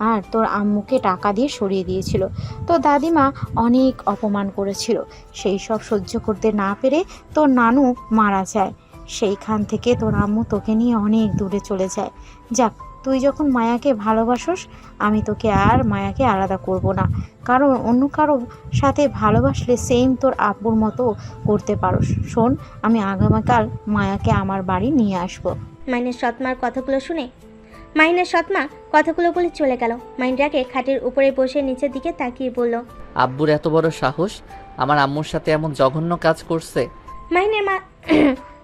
আর তোর আম্মুকে টাকা দিয়ে সরিয়ে দিয়েছিল। তোর দাদিমা অনেক অপমান করেছিল। সেই সব সহ্য করতে না পেরে তোর নানু মারা যায়। সেইখান থেকে তোর আম্মু তোকে নিয়ে অনেক দূরে চলে যায়। যাক, তুই যখন মায়াকে ভালোবাসস আমি তোকে আর মায়াকে আলাদা করব না, কারণ অন্য কারো সাথে ভালোবাসলে সেম তোর আব্বুর মতো করতে পারোস। শোন, আমি আগামীকাল মায়াকে আমার বাড়ি নিয়ে আসবো। মাহিনের সৎমার কথাগুলো শুনে মাহিনের সৎমা কথাগুলো বলে চলে গেল। মাহিন রাগে খাটের উপরে বসে নিচের দিকে তাকিয়ে বলল, আব্বুর এত বড় সাহস আমার আম্মুর সাথে এমন জঘন্য কাজ করছে।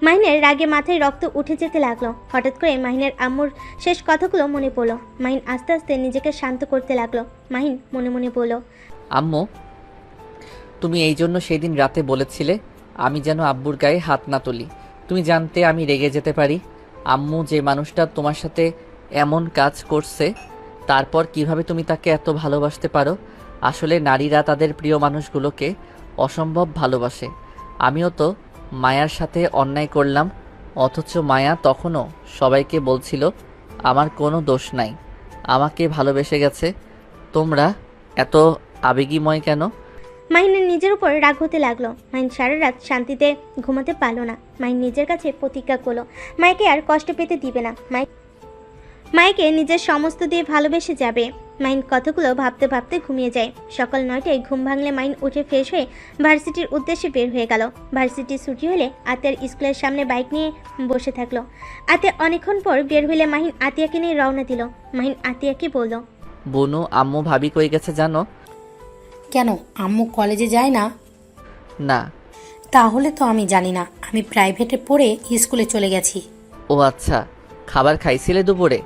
মাহিনের রাগে মাথায় রক্ত উঠে যেতে লাগলো। হঠাৎ করে মাহিনের আম্মুর শেষ কথাগুলো মনে পড়লো। মাহিন আস্তে আস্তে নিজেকে শান্ত করতে লাগলো। মাহিন মনে মনে বলল, আম্মু, তুমি এই জন্য সেই দিন রাতে বলেছিলে আমি যেন আব্বুর গায়ে হাত না তুলি। তুমি জানতে আমি রেগে যেতে পারি। আম্মু, যে মানুষটা তোমার সাথে এমন কাজ করছে তারপর কিভাবে তুমি তাকে এত ভালোবাসতে পারো? আসলে নারীরা তাদের প্রিয় মানুষগুলোকে অসম্ভব ভালোবাসে। আমিও তো মায়ার সাথে অন্যায় করলাম, অথচ মায়া তখনও সবাইকে বলছিল আমার কোনো দোষ নাই, আমাকে ভালোবেসে গেছে। তোমরা এত আবেগীময় কেন? মাহিনের নিজের উপর রাগ হতে লাগলো। মাহিন সারা রাত শান্তিতে ঘুমাতে পারলো না। মাহিন নিজের কাছে প্রতিজ্ঞা করলো মাইকে আর কষ্ট পেতে দিবে না। মাইকে নিজের সমস্ত দিয়ে ভালোবেসে যাবে। মাহিন কথাগুলো ভাবতে ভাবতে ঘুমিয়ে যায়। সকাল 9টায় ঘুম ভাঙলে মাহিন উঠে ফ্রেশ হয়ে ভার্সিটির উদ্দেশ্যে বের হয়ে গেল। ভার্সিটি ছুটি হলে আতিয়ার স্কুলের সামনে বাইক নিয়ে বসে থাকলো। আতিয়া অনেকক্ষণ পর বের হলে মাহিন আতিয়াকে নিয়ে রওনা দিল। মাহিন আতিয়াকে বলল, বনু, আম্মু ভাবি কই গেছে জানো? কেন, আম্মু কলেজে যায় না? না। তাহলে তো আমি জানি না। আমি প্রাইভেটে পড়ে স্কুলে চলে গেছি। ও আচ্ছা, খাবার খাইছিলে দুপুরে?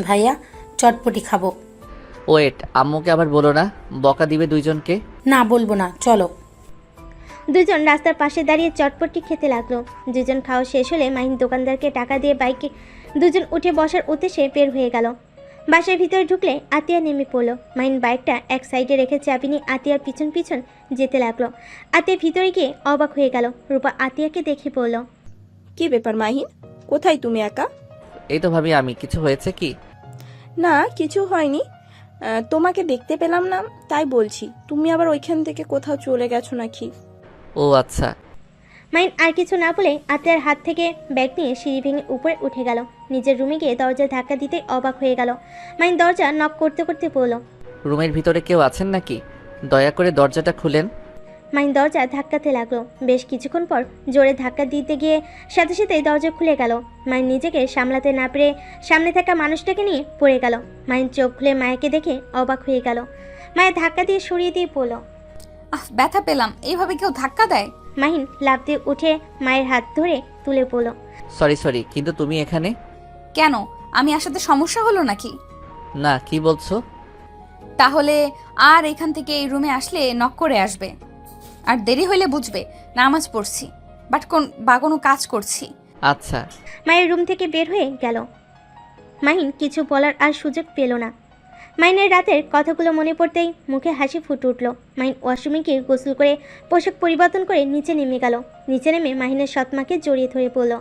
ভাইয়া, চটপটি খাবো। ওয়েট, আম্মুকে আবার বলো না, বকা দিবে দুইজনকে। না, বলবো না, চলো। দুজন রাস্তার পাশে দাঁড়িয়ে চটপটি খেতে লাগলো। দুজন খাওয়া শেষ হলে মাহিন দোকানদারকে টাকা দিয়ে বাইকে দুজন উঠে বসার উদ্দেশ্যে বের হয়ে গেল। বাসার ভিতরে ঢুকলে আতিয়া নেমে পড়লো। মাহিন বাইকটা এক সাইডে রেখে চাবি নিয়ে আতিয়ার পিছন পিছন যেতে লাগলো। আতিয়া ভিতরে গিয়ে অবাক হয়ে গেল। রূপা আতিয়াকে দেখে বলল, কি ব্যাপার মাহিন, কোথায় তুমি একা? এই তো ভাবি, আমি কিছু হয়েছে কি? না কিছু হয়নি, তোমাকে দেখতে পেলাম না তাই বলছি। তুমি আবার ওইখান থেকে কোথাও চলে গেছো নাকি? ও আচ্ছা। মাহিন আর কিছু না বলে আতিয়ার হাত থেকে ব্যাগ নিয়ে সিঁড়ি ভেঙে উপরে উঠে গেল। নিজের রুমে গিয়ে দরজা ধাক্কা দিতে অবাক হয়ে গেল। মাহিন দরজা নক করতে করতে বলল, রুমের ভিতরে কেউ আছেন নাকি? দয়া করে দরজাটা খুলেন। মাহিন দরজা ধাক্কাতে লাগলো। বেশ কিছুক্ষণ পর জোরে ধাক্কা দিতে গিয়ে সাথে সাথেই দরজা খুলে গেল। মাহিন নিজেকে সামলাতে না পেরে সামনে থাকা মানুষটাকে নিয়ে পড়ে গেল। মাহিন চোখ খুলে মায়াকে দেখে অবাক হয়ে গেল। মায়া ধাক্কা দিয়ে সরিয়ে দিয়ে বলল, ব্যথা পেলাম, এইভাবে কেউ ধাক্কা দেয়? মাহিন লাফ দিয়ে উঠে মায়ের হাত ধরে তুলে পড়ল। সরি, কিন্তু তুমি এখানে? কেন, আমি আসাতে সমস্যা হলো নাকি? না, কি বলছো? তাহলে আর এখান থেকে এই রুমে আসলে নক করে আসবে, আর দেরি হইলে বুঝবে নামাজ পড়ছি বা কোনো কাজ করছি। আচ্ছা। মায়ের রুম থেকে বের হয়ে গেল। মাহিন কিছু বলার আর সুযোগ পেল না। মাহিনের রাতের কথাগুলো মনে পড়তেই মুখে হাসি ফুটে উঠল। মাহিন ওয়াশরুমে গিয়ে গোসল করে পোশাক পরিবর্তন করে নিচে নেমে গেল। নিচে নেমে মাহিনের সৎমাকে জড়িয়ে ধরে পড়ল।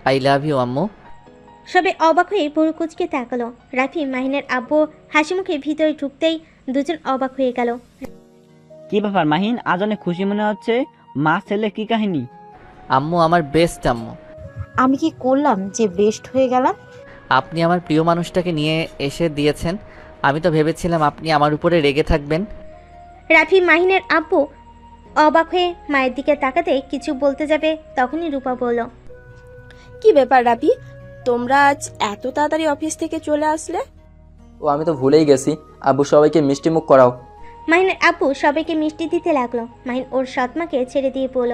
আই লাভ ইউ আম্মু। সবে অবাক হয়ে ভুরু কুচকে তাকালো। রাফি মাহিনের আব্বু হাসি মুখে ভিতরে ঢুকতেই দুজন অবাক হয়ে গেল। কি ব্যাপার মাহিন, আজ অনেক খুশি মনে হচ্ছে। মা ছেলে কি কাহিনী? আম্মু আমার বেস্ট আম্মু। আমি কি করলাম যে বেস্ট হয়ে গেলাম? আপনি আমার প্রিয় মানুষটাকে নিয়ে এসে দিয়েছেন। আমি তো ভেবেছিলাম আপনি আমার উপরে রেগে থাকবেন। রাফি মাহিনের আব্বু অবাক হয়ে মায়ের দিকে তাকাতে কিছু বলতে যাবে, তখনই রূপা বলল, কি ব্যাপার রাবি, তোমরা আজ এত তাড়াতাড়ি অফিস থেকে চলে আসলে? ও আমি তো ভুলেই গেছি, আব্বু সবাইকে মিষ্টি মুখ করাও। মাহিনের আব্বু সবাইকে মিষ্টি দিতে লাগলো। মাহিন ওর সৎমাকে ছেড়ে দিয়ে বলল,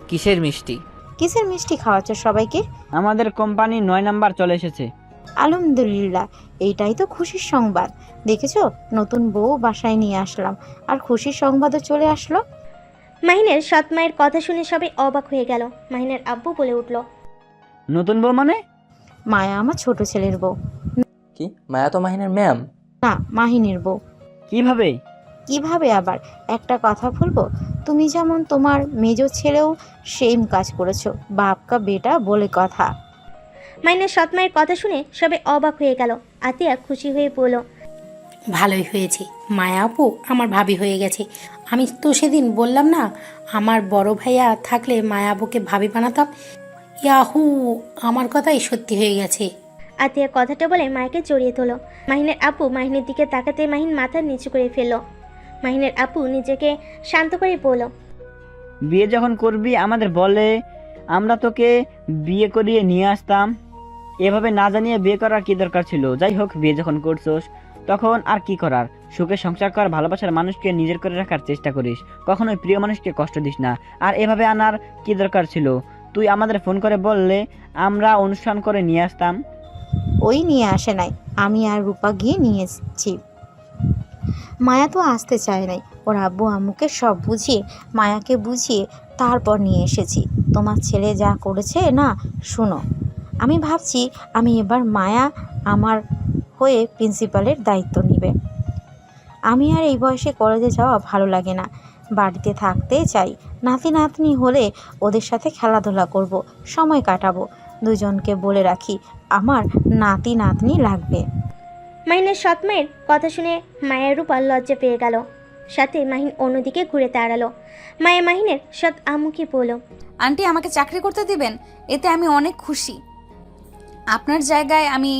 কিসের মিষ্টি? কিসের মিষ্টি খাওয়াচ্ছ সবাইকে? আমাদের কোম্পানি 9 নাম্বার চলে এসেছে। আলহামদুলিল্লাহ, এইটাই তো খুশির সংবাদ। দেখেছো, নতুন বউ বাসায় নিয়ে আসলাম, আর খুশির সংবাদও চলে আসলো। মাহিনের সৎমায়ের কথা শুনে সবাই অবাক হয়ে গেল। মাহিনের আব্বু বলে উঠল, নতুন বউ মানে? মায়া আমার ছোট ছেলের বউ। কি, মায়া তো মাহিনের ম্যাম। না, মাহিনের বউ। কিভাবে? কিভাবে আবার? একটা কথা বলবো, তুমি যেমন তোমার মেজো ছেলেও সেম কাজ করেছো। বাপ কা বেটা বলে কথা। মাহিনের সৎমায়ের কথা শুনে সবাই অবাক হয়ে গেল। আতিয়া খুশি হয়ে বলল, ভালোই হয়েছে, মায়া আপু আমার ভাবি হয়ে গেছে। আমি তো সেদিন বললাম না, আমার বড় ভাইয়া থাকলে মায়া আপুকে ভাবি বানাতাম। ইয়াহু, আমার কথাই সত্যি হয়ে গেছে। আতিয়া কথাটা বলে মায়াকে জড়িয়ে তোলো। মাহিনের আপু মাহিনের দিকে তাকাতে মাহিন মাথা নিচু করে ফেলল। মাহিনের আপু নিজেকে শান্ত করে বলল, বিয়ে যখন করবি আমাদের বলে, আমরা তোকে বিয়ে করিয়ে নিয়ে আসতাম। এভাবে না জানিয়ে বিয়ে করার কি দরকার ছিল? যাই হোক, বিয়ে যখন করছোস তখন আর কি করার, সুখে সংসার কর, ভালোবাসার মানুষকে নিজের করে রাখার চেষ্টা করিস, কখনোই প্রিয় মানুষকে কষ্ট দিস না। আর এভাবে আনার কি দরকার ছিল? তুই আমাদের ফোন করে বললে আমরা অনুষ্ঠান করে নিয়ে আসতাম। ওই নিয়ে আসে নাই, আমি আর রূপা গিয়ে নিয়ে এসেছি। মায়া তো আসতে চায় নাই, ওর আব্বু আম্মুকে সব বুঝিয়ে মায়াকে বুঝিয়ে তারপর নিয়ে এসেছি। তোমার ছেলে যা করেছে না, শোনো, আমি ভাবছি আমি এবার মায়া আমার হয়ে প্রিন্সিপালের দায়িত্ব নেবে। আমি আর এই বয়সে কলেজে যাওয়া ভালো লাগে না, বাড়িতে থাকতে চাই। নাতি নাতনি হলে ওদের সাথে খেলাধুলা করব, সময় কাটাবো। দুজনকে বলে রাখি, আমার নাতি নাতনি লাগবে। মাহিনের সৎমায়ের কথা শুনে মায়ের রূপা লজ্জা পেয়ে গেল। সাথে মাহিন অন্যদিকে ঘুরে দাঁড়ালো। মায়া মাহিনের সৎ আম্মুকে বলল, আন্টি আমাকে চাকরি করতে দিবেন, এতে আমি অনেক খুশি। আপনার জায়গায় আমি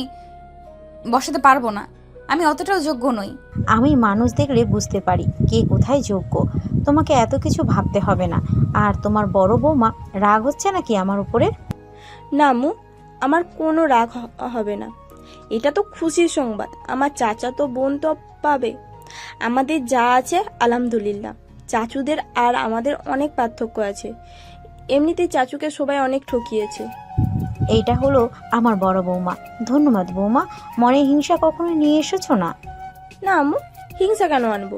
বসাতে পারবো না, আমি অতটাও যোগ্য নই। আমি মানুষ দেখলে বুঝতে পারি কে কোথায় যোগ্য। তোমাকে এত কিছু ভাবতে হবে না। আর তোমার বড় বৌমা রাগ হচ্ছে নাকি আমার উপরে? না আম্মু, আমার কোনো রাগ হবে না। এটা তো খুশির সংবাদ, আমার চাচা তো বোন তো পাবে। আমাদের যা আছে আলহামদুলিল্লাহ। চাচুদের আর আমাদের অনেক পার্থক্য আছে, এমনিতেই চাচুকে সবাই অনেক ঠকিয়েছে। এইটা হলো আমার বড় বৌমা। ধন্যবাদ বৌমা, মনে হিংসা কখনো নিয়ে এসেছো না? না আম্মু, হিংসা কেন আনবো?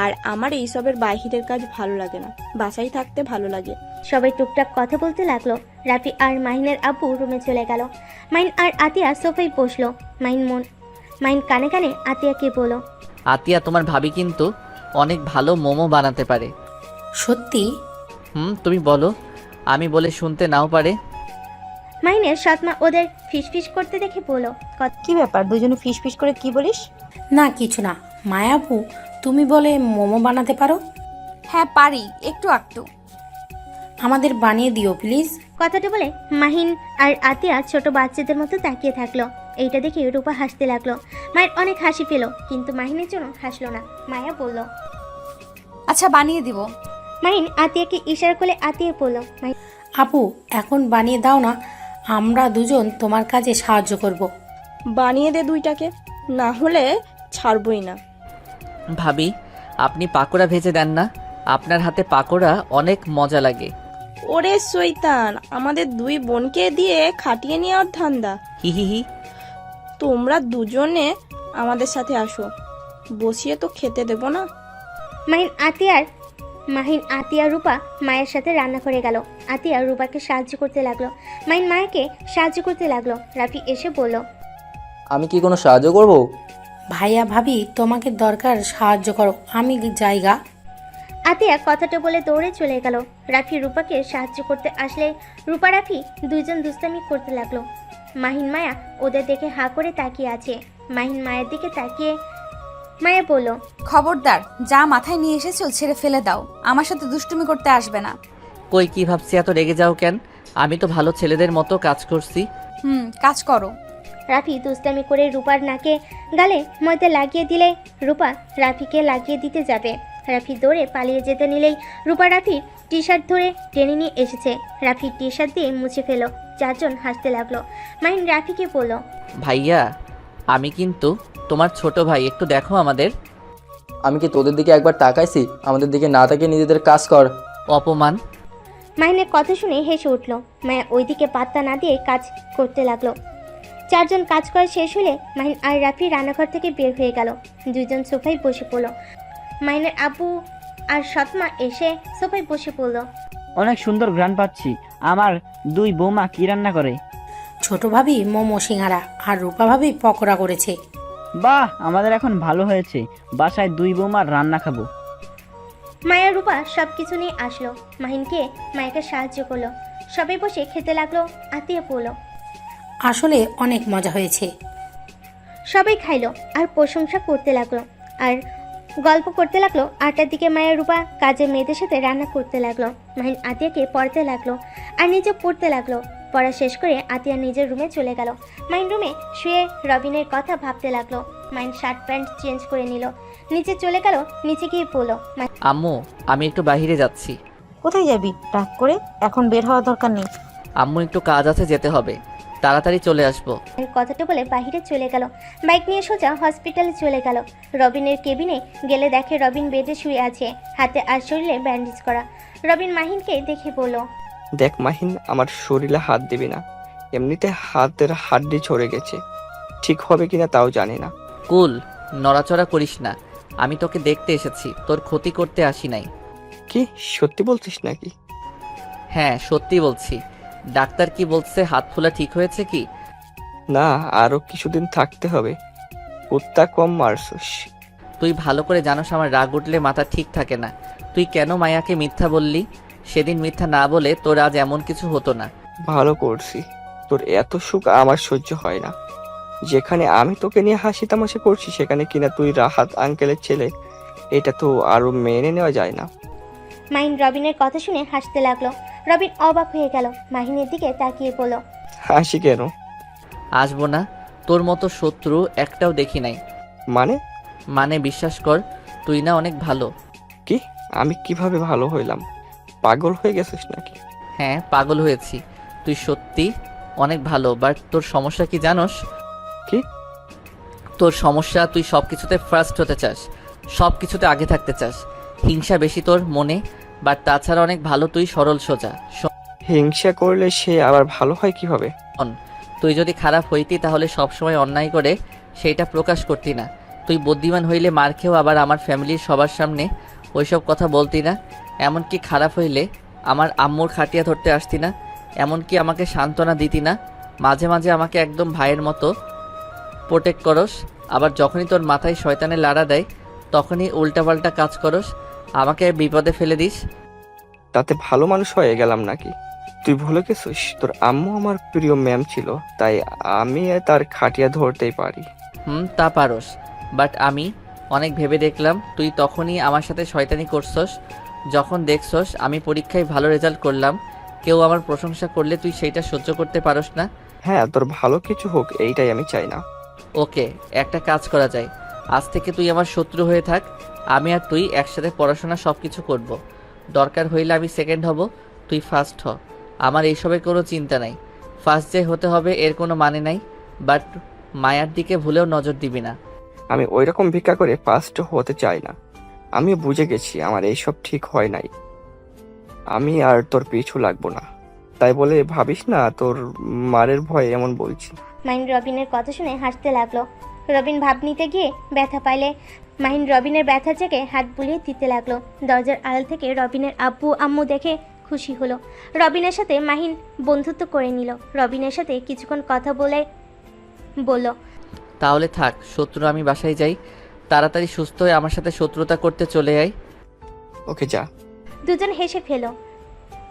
আর আমার এইসবের বাহিরের কাজ ভালো লাগে না, বাসায় থাকতে ভালো লাগে। সবাই টুকটাক কথা বলতে লাগলো। রাফি আর মাহিনের আব্বু রুমে চলে গেল। মাহিন আর আতিয়া সোফায় বসলো। মাহিন কানে কানে আতিয়াকে বলল, আতিয়া, তোমার ভাবি কিন্তু অনেক ভালো মোমো বানাতে পারে। সত্যি? তুমি বলো, আমি বলে শুনতে নাও পারে। মাহিনের সৎমা ওদের ফিসফিস করতে দেখে বলল, কি ব্যাপার, দুজনে ফিস ফিস করে কি বলিস? না কিছু না। মায়াপু, তুমি বলে মোমো বানাতে পারো? হ্যাঁ পারি, একটু একটু। আমাদের বানিয়ে দিও প্লিজ। কথাটা বলে মাহিন আর আতিয়া ছোট বাচ্চাদের মতো তাকিয়ে থাকলো। এইটা দেখে রূপা হাসতে লাগলো। মায়ের অনেক হাসি পেল, কিন্তু মাহিনের জন্য হাসলো না। মায়া বলল, আচ্ছা বানিয়ে দিব। মাহিন আতিয়াকে ইশারা করে আতিয়া বলল, আপু, এখন বানিয়ে দাও না, আমরা দুজন তোমার কাজে সাহায্য করব। বানিয়ে দে দুইটাকে, না হলে ছাড়বই না। ভাবি, আপনি পাকোড়া ভেজে দেন না? আপনার হাতে পাকোড়া অনেক মজা লাগে। ওরে শয়তান, আমাদের দুই বোনকে দিয়ে খাটিয়ে নেওয়ার ধান্দা। হি হি হি। তোমরা দুজনে আমাদের সাথে আসো, বসিয়ে তো খেতে দেব না। মাহিন আতিয়া রূপা মায়ের সাথে রান্না করে গেল। আতিয়া রূপাকে সাহায্য করতে লাগলো, মাহিন মায়াকে সাহায্য করতে লাগলো। রাফি এসে বলল, আমি কি কোনো সাহায্য করব? ভাইয়া ভাবি তোমাকে দরকার, সাহায্য করো, আমি জায়গা। আতিয়া কথাটা বলে দৌড়ে চলে গেল। রাফি রূপাকে সাহায্য করতে আসলে রূপা রাফি দুইজন দুষ্টামি করতে লাগলো। মাহিন মায়া ওদের দেখে হাঁ করে তাকিয়ে আছে। মাহিন মায়ের দিকে তাকিয়ে মায়া বলল, খবরদার, যা মাথায় নিয়ে এসেছো ছেড়ে ফেলে দাও, আমার সাথে দুষ্টুমি করতে আসবে না। কই, কি ভাবছি এত রেগে যাও কেন? আমি তো ভালো ছেলেদের মতো কাজ করছি। কাজ করো। রাফি দুষ্টামি করে রূপার নাকে গালে ময়দা লাগিয়ে দিলে রূপা রাফিকে লাগিয়ে দিতে যাবে। রাফি দৌড়ে পালিয়ে যেতে নিলেই রূপা রাফির টি শার্ট ধরে টেনে নিয়ে এসেছে। রাফির টি শার্ট দিয়ে মুছে ফেলো। চারজন হাসতে লাগলো। মাহিন রাফিকে বলল, ভাইয়া, আমি কিন্তু তোমার ছোট ভাই, একটু দেখো আমাদের। আমি কি তোদের দিকে একবার তাকাইছি? আমাদের দিকে না তাকিয়ে নিজেদের কাজ কর। অপমান। মাহিনের কথা শুনে হেসে উঠল। মায়া ওইদিকে পাত্তা না দিয়ে কাজ করতে লাগলো। চারজন কাজ করা শেষ হলে মাহিন আর রাফি রান্নাঘর থেকে বের হয়ে গেল। দুইজন সোফায় বসে পড়ল। মাহিনের আব্বু আর সৎমা এসে সোফায় বসে পড়ল। অনেক সুন্দর ঘ্রাণ পাচ্ছি। আমার দুই বৌমা কি রান্না করে? ছোট ভাবি মোমো সিঙ্গারা আর রূপা ভাবি পকোড়া করেছে। বাহ, আমাদের এখন ভালো হয়েছে, বাসায় দুই বৌমার রান্না খাবো। মায়া রূপা সব কিছু নিয়ে আসলো। মাহিনকে মায়াকে সাহায্য করলো। সবাই বসে খেতে লাগলো। আতিয়া পড়লো, আসলে অনেক মজা হয়েছে। সবাই খাইলো আর প্রশংসা করতে লাগলো আর গল্প করতে লাগলো। 8টার দিকে মায়া রূপা কাজের মেয়েদের সাথে রান্না করতে লাগলো। মাহিন আতিয়াকে পড়তে লাগলো আর নিজে পড়তে লাগলো। পড়া শেষ করে আতিয়া নিজের রুমে চলে গেল। মাহিন রুমে শুয়ে রবিনের কথা ভাবতে লাগলো। মাহিন শার্ট প্যান্ট চেঞ্জ করে নিল, নিচে চলে গেল। নিচে গিয়ে বলল, আম্মু, আমি একটু বাইরে যাচ্ছি। কোথায় যাবি? রাগ করে এখন বের হওয়ার দরকার নেই। আম্মু, একটু কাজ আছে, যেতে হবে, তাড়াতাড়ি চলে আসবো। কথাটা বলে বাহিরে চলে গেল। বাইক নিয়ে সোজা হসপিটালে চলে গেল। রবিনের কেবিনে গেলে দেখে রবিন বেডে শুয়ে আছে, হাতে আর শরীরে ব্যান্ডেজ করা। রবিন মাহিনকে দেখে বলল, দেখ মাহিন, আমার শরীরে হাত দিবি না, এমনিতে হাতের হাড্ডি ছড়ে গেছে, ঠিক হবে কিনা তাও জানি না। কুল, নড়াচড়া করিস না, আমি তোকে দেখতে এসেছি, তোর ক্ষতি করতে আসি নাই। কি সত্যি বলছিস নাকি? হ্যাঁ, সত্যি বলছি। ডাক্তার কি বলছে, হাত ফোলা ঠিক হয়েছে কি? না, আরো কিছুদিন থাকতে হবে। কুত্তা কম মারছিস। তুই ভালো করে জানোস আমার রাগ উঠলে মাথা ঠিক থাকে না। তুই কেন মায়াকে মিথ্যা বললি? সেদিন মিথ্যা না বলে তোর আজ এমন কিছু হতো না। ভালো করছি, তোর এত সুখ আমার সহ্য হয় না। যেখানে আমি তোকে নিয়ে হাসি তামাশা করছি, সেখানে কিনা তুই রাহাত আঙ্কেলের ছেলে, এটা তো আরো মেনে নেওয়া যায় না। মাহিন রবিনের কথা শুনে হাসতে লাগলো। রবিন অবাক হয়ে গেল। মাহিনের দিকে তাকিয়ে বলল, হাসি কেন? আসবো না, তোর মতো শত্রু একটাও দেখি নাই। মানে বিশ্বাস কর, তুই না অনেক ভালো। কি? আমি কিভাবে ভালো হইলাম? পাগল হয়ে গেছিস নাকি? হ্যাঁ, পাগল হয়েছি। তুই সত্যি অনেক ভালো, বাট তোর সমস্যা কি জানোস? কি? তোর সমস্যা, তুই সব কিছুতে ফার্স্ট হতে চাস, সব কিছুতে আগে থাকতে চাস। হিংসা বেশি তোর মনে, বাট তাছাড়া অনেক ভালো তুই, সরল সোজা। হিংসা করলে সে আবার ভালো হয় কিভাবে? তুই যদি খারাপ হইতি তাহলে সবসময় অন্যায় করে সেইটা প্রকাশ করতি না। তুই বুদ্ধিমান হইলে মার খেয়েও আবার আমার ফ্যামিলির সবার সামনে ওইসব কথা বলতি না। এমনকি খারাপ হইলে আমার আম্মুর খাটিয়া ধরতে আসতি না। এমনকি আমাকে সান্ত্বনা দিতি না। মাঝে মাঝে আমাকে একদম ভাইয়ের মতো প্রোটেক্ট করস। আবার যখনই তোর মাথায় শয়তানের লাড়া দেয় তখনই উল্টাপাল্টা কাজ করস, আমাকে বিপদে ফেলে দিস। তাতে ভালো মানুষ হয়ে গেলাম নাকি? তুই ভুলে গেছিস তোর আম্মু আমার প্রিয় ম্যাম ছিল, তাই আমি তার খাটিয়া ধরতেই পারি। তা পারোস, বাট আমি অনেক ভেবে দেখলাম তুই তখনই আমার সাথে শয়তানি করছস যখন দেখছস আমি পরীক্ষায় ভালো রেজাল্ট করলাম। কেউ আমার প্রশংসা করলে তুই সেইটা সহ্য করতে পারস না। হ্যাঁ, তোর ভালো কিছু হোক এইটাই আমি চাই না। ওকে, একটা কাজ করা যায়। আজ থেকে তুই আমার শত্রু হয়ে থাক, আমি আর তুই একসাথে পড়াশোনা সব কিছু করব। দরকার হইলে আমি সেকেন্ড হব, তুই ফার্স্ট হ। আমার এইসবের কোনো চিন্তা নাই। ফার্স্ট যে হতে হবে এর কোনো মানে নাই, বাট মায়ার দিকে ভুলেও নজর দিবি না। আমি ওইরকম ভিক্ষা করে ফার্স্ট হতে চাই না। আমি বুঝে গেছি আমার এইসব ঠিক হয় নাই। আমি আর তোর পিছু লাগবো না, তাই বলে ভাবিস না তোর মারের ভয়ে এমন বলছি। মাহিন রবিনের কথা শুনে হাসতে লাগলো। রবিন ভাব নিতে গিয়ে ব্যথা পাইলে মাহিন রবিনের ব্যথা চেকে হাত বুলিয়ে দিতে লাগলো। দরজার আড়াল থেকে রবিনের আব্বু আম্মু দেখে খুশি হলো। রবিনের সাথে মাহিন বন্ধুত্ব করে নিল। রবিনের সাথে কিছুক্ষণ কথা বলে বলল, তাহলে থাক, শত্রু আমি বাসায় যাই। তাড়াতাড়ি সুস্থ হয়ে আমার সাথে শত্রুতা করতে চলে আয়। ওকে যা। দুজন হেসে ফেল।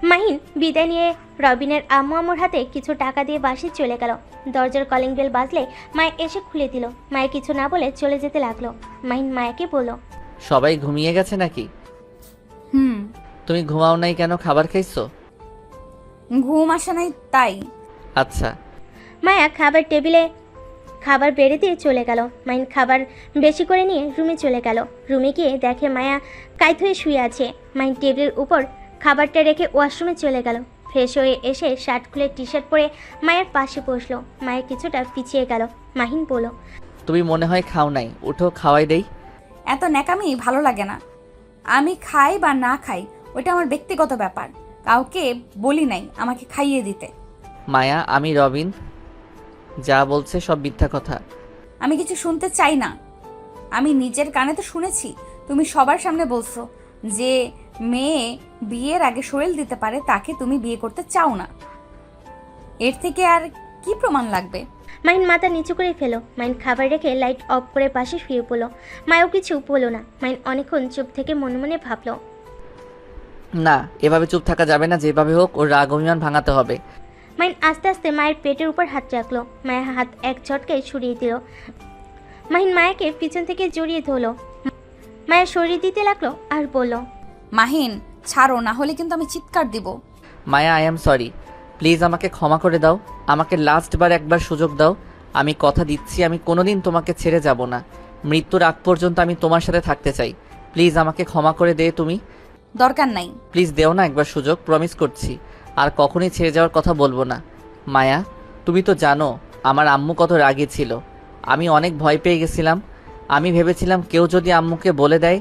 মাহিন বিদায় নিয়ে রবিনের আম্মু আম্মুর হাতে কিছু টাকা দিয়ে বাসে চলে গেল। দরজার কলিং বেল বাজলে মায় এসে খুলে দিল। মায়ে কিছু না বলে চলে যেতে লাগলো। মাহিন মায়াকে বলল, সবাই ঘুমিয়ে গেছে নাকি? তুমি ঘুমাও নাই কেন? খাবার খাইছো? ঘুম আসে নাই তাই। আচ্ছা। মায়া খাবার টেবিলে খাবার বেড়ে দিয়ে চলে গেল। মাহিন খাবার বেশি করে নিয়ে রুমে চলে গেল। রুমে গিয়ে দেখে মায়া কাইত হয়ে শুয়ে আছে। মাহিন টেবিলের উপর খাবারটা রেখে ওয়াশরুমে চলে গেল। ফ্রেশ হয়ে এসে শার্ট খুলে টি শার্ট পরে মায়ের পাশে বসলো। মায়ের কিছুটা পিছিয়ে গেল। মাহিন বলল, তুমি মনে হয় খাও নাই, উঠো খাওয়াই দেই। এত ন্যাকামি ভালো লাগে না। আমি খাই বা না খাই ওটা আমার ব্যক্তিগত ব্যাপার, কাউকে বলি নাই আমাকে খাইয়ে দিতে। মায়া, আমি রবিন, যা বলছে সব মিথ্যা কথা। আমি কিছু শুনতে চাই না। আমি নিজের কানে তো শুনেছি তুমি সবার সামনে বলছো যে মেয়ে বিয়ের আগে শরীর দিতে পারে তাকে তুমি বিয়ে করতে চাও না। এর থেকে আর কি প্রমাণ লাগবে? মাহিন মাথা নিচু করে ফেলো। মাহিন খাবার রেখে লাইট অফ করে পাশে শুয়ে পড়লো। মায়ও কিছু বললো না। মাহিন অনেকক্ষণ চুপ থেকে মনে মনে ভাবলো, না, এভাবে চুপ থাকা যাবে না। যেভাবে হোক ওর রাগ অভিমান ভাঙাতে হবে। মাহিন আস্তে আস্তে মায়ের পেটের উপর হাত রাখলো। মায়ের হাত এক ঝটকায় সরিয়ে দিল। মাহিন মায়াকে পিছন থেকে জড়িয়ে ধরলো। মায়া সরিয়ে দিতে লাগলো আর বলল, মাহিন ছাড়ো, না হলে কিন্তু আমি চিৎকার দিব। মায়া, আই এম সরি, প্লিজ আমাকে ক্ষমা করে দাও। আমাকে লাস্টবার একবার সুযোগ দাও। আমি কথা দিচ্ছি আমি কোনোদিন তোমাকে ছেড়ে যাব না। মৃত্যুর আগ পর্যন্ত আমি তোমার সাথে থাকতে চাই। প্লিজ আমাকে ক্ষমা করে দে তুমি। দরকার নাই। প্লিজ দেও না একবার সুযোগ, প্রমিস করছি আর কখনোই ছেড়ে যাওয়ার কথা বলবো না। মায়া, তুমি তো জানো আমার আম্মু কত রাগী ছিল। আমি অনেক ভয় পেয়ে গেছিলাম। আমি ভেবেছিলাম কেউ যদি আম্মুকে বলে দেয়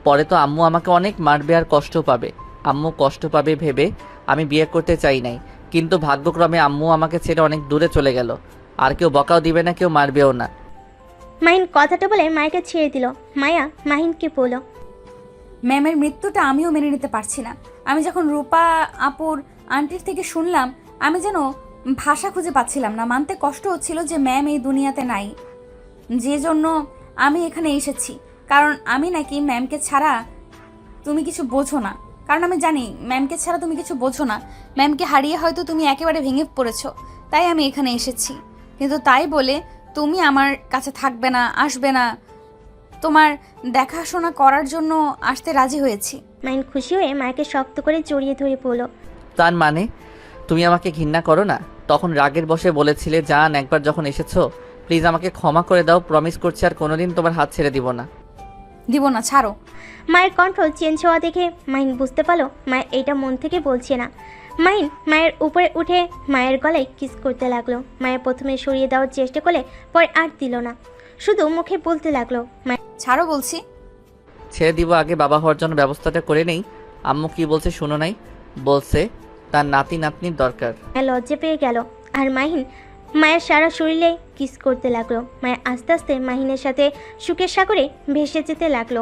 পরে তো আম্মু আমাকে অনেক মারবে আর কষ্ট পাবে। আম্মু কষ্ট পাবে ভেবে আমি বিয়ে করতে চাই নাই, কিন্তু ভাগ্যক্রমে আম্মু আমাকে ছেড়ে অনেক দূরে চলে গেল। আর কেউ বকাও দিবে না, কেউ মারবেও না। মাহিন কথাটা বলে মায়াকে ছেড়ে দিল। মায়া মাহিনকে বলল, ম্যামের মৃত্যুটা আমিও মেনে নিতে পারছি না। আমি যখন রূপা আপুর আন্টির থেকে শুনলাম আমি যেন ভাষা খুঁজে পাচ্ছিলাম না। মানতে কষ্ট হচ্ছিল যে ম্যাম এই দুনিয়াতে নাই, যে জন্য আমি এখানে এসেছি। কারণ আমি নাকি ম্যামকে ছাড়া তুমি কিছু বোঝো না। কারণ আমি জানি ম্যামকে ছাড়া তুমি কিছু বোঝো না। ম্যামকে হারিয়ে হয়তো তুমি একেবারে ভেঙে পড়েছো, তাই আমি এখানে এসেছি। কিন্তু তাই বলে তুমি আমার কাছে থাকবে না, আসবে না, তোমার দেখাশোনা করার জন্য আসতে রাজি হয়েছি। মাহিন খুশি হয়ে মায়াকে শক্ত করে জড়িয়ে ধরে বলল, তার মানে তুমি আমাকে ঘৃণা করো না? তখন রাগের বশে বলেছিলে জান একবার যখন এসেছো প্লিজ আমাকে ক্ষমা করে দাও। প্রমিস করছি আর কোনোদিন তোমার হাত ছেড়ে দিব না। দিব না, ছাড়ো। মায়ের কন্ট্রোল চেঞ্জ হওয়া দেখে মাহিন বুঝতে পারলো মায়ের এইটা মন থেকে বলছে না। মাহিন মায়ের উপরে উঠে মায়ের গলায় কিস করতে লাগলো। মায়ের প্রথমে সরিয়ে দেওয়ার চেষ্টা করলে পরে আর দিল না, শুধু মুখে বলতে লাগলো, ছাড়ো বলছি। ছেড়ে দিব, আগে বাবা হওয়ার জন্য ব্যবস্থাটা করে নেই। আম্মু কি বলছে শুনো নাই? বলছে তার নাতি নাতনির দরকার। মায়া লজ্জা পেয়ে গেল আর মাহিন মায়ের সারা শরীরে কিস করতে লাগলো। মায়া আস্তে আস্তে মাহিনের সাথে সুখের সাগরে ভেসে যেতে লাগলো।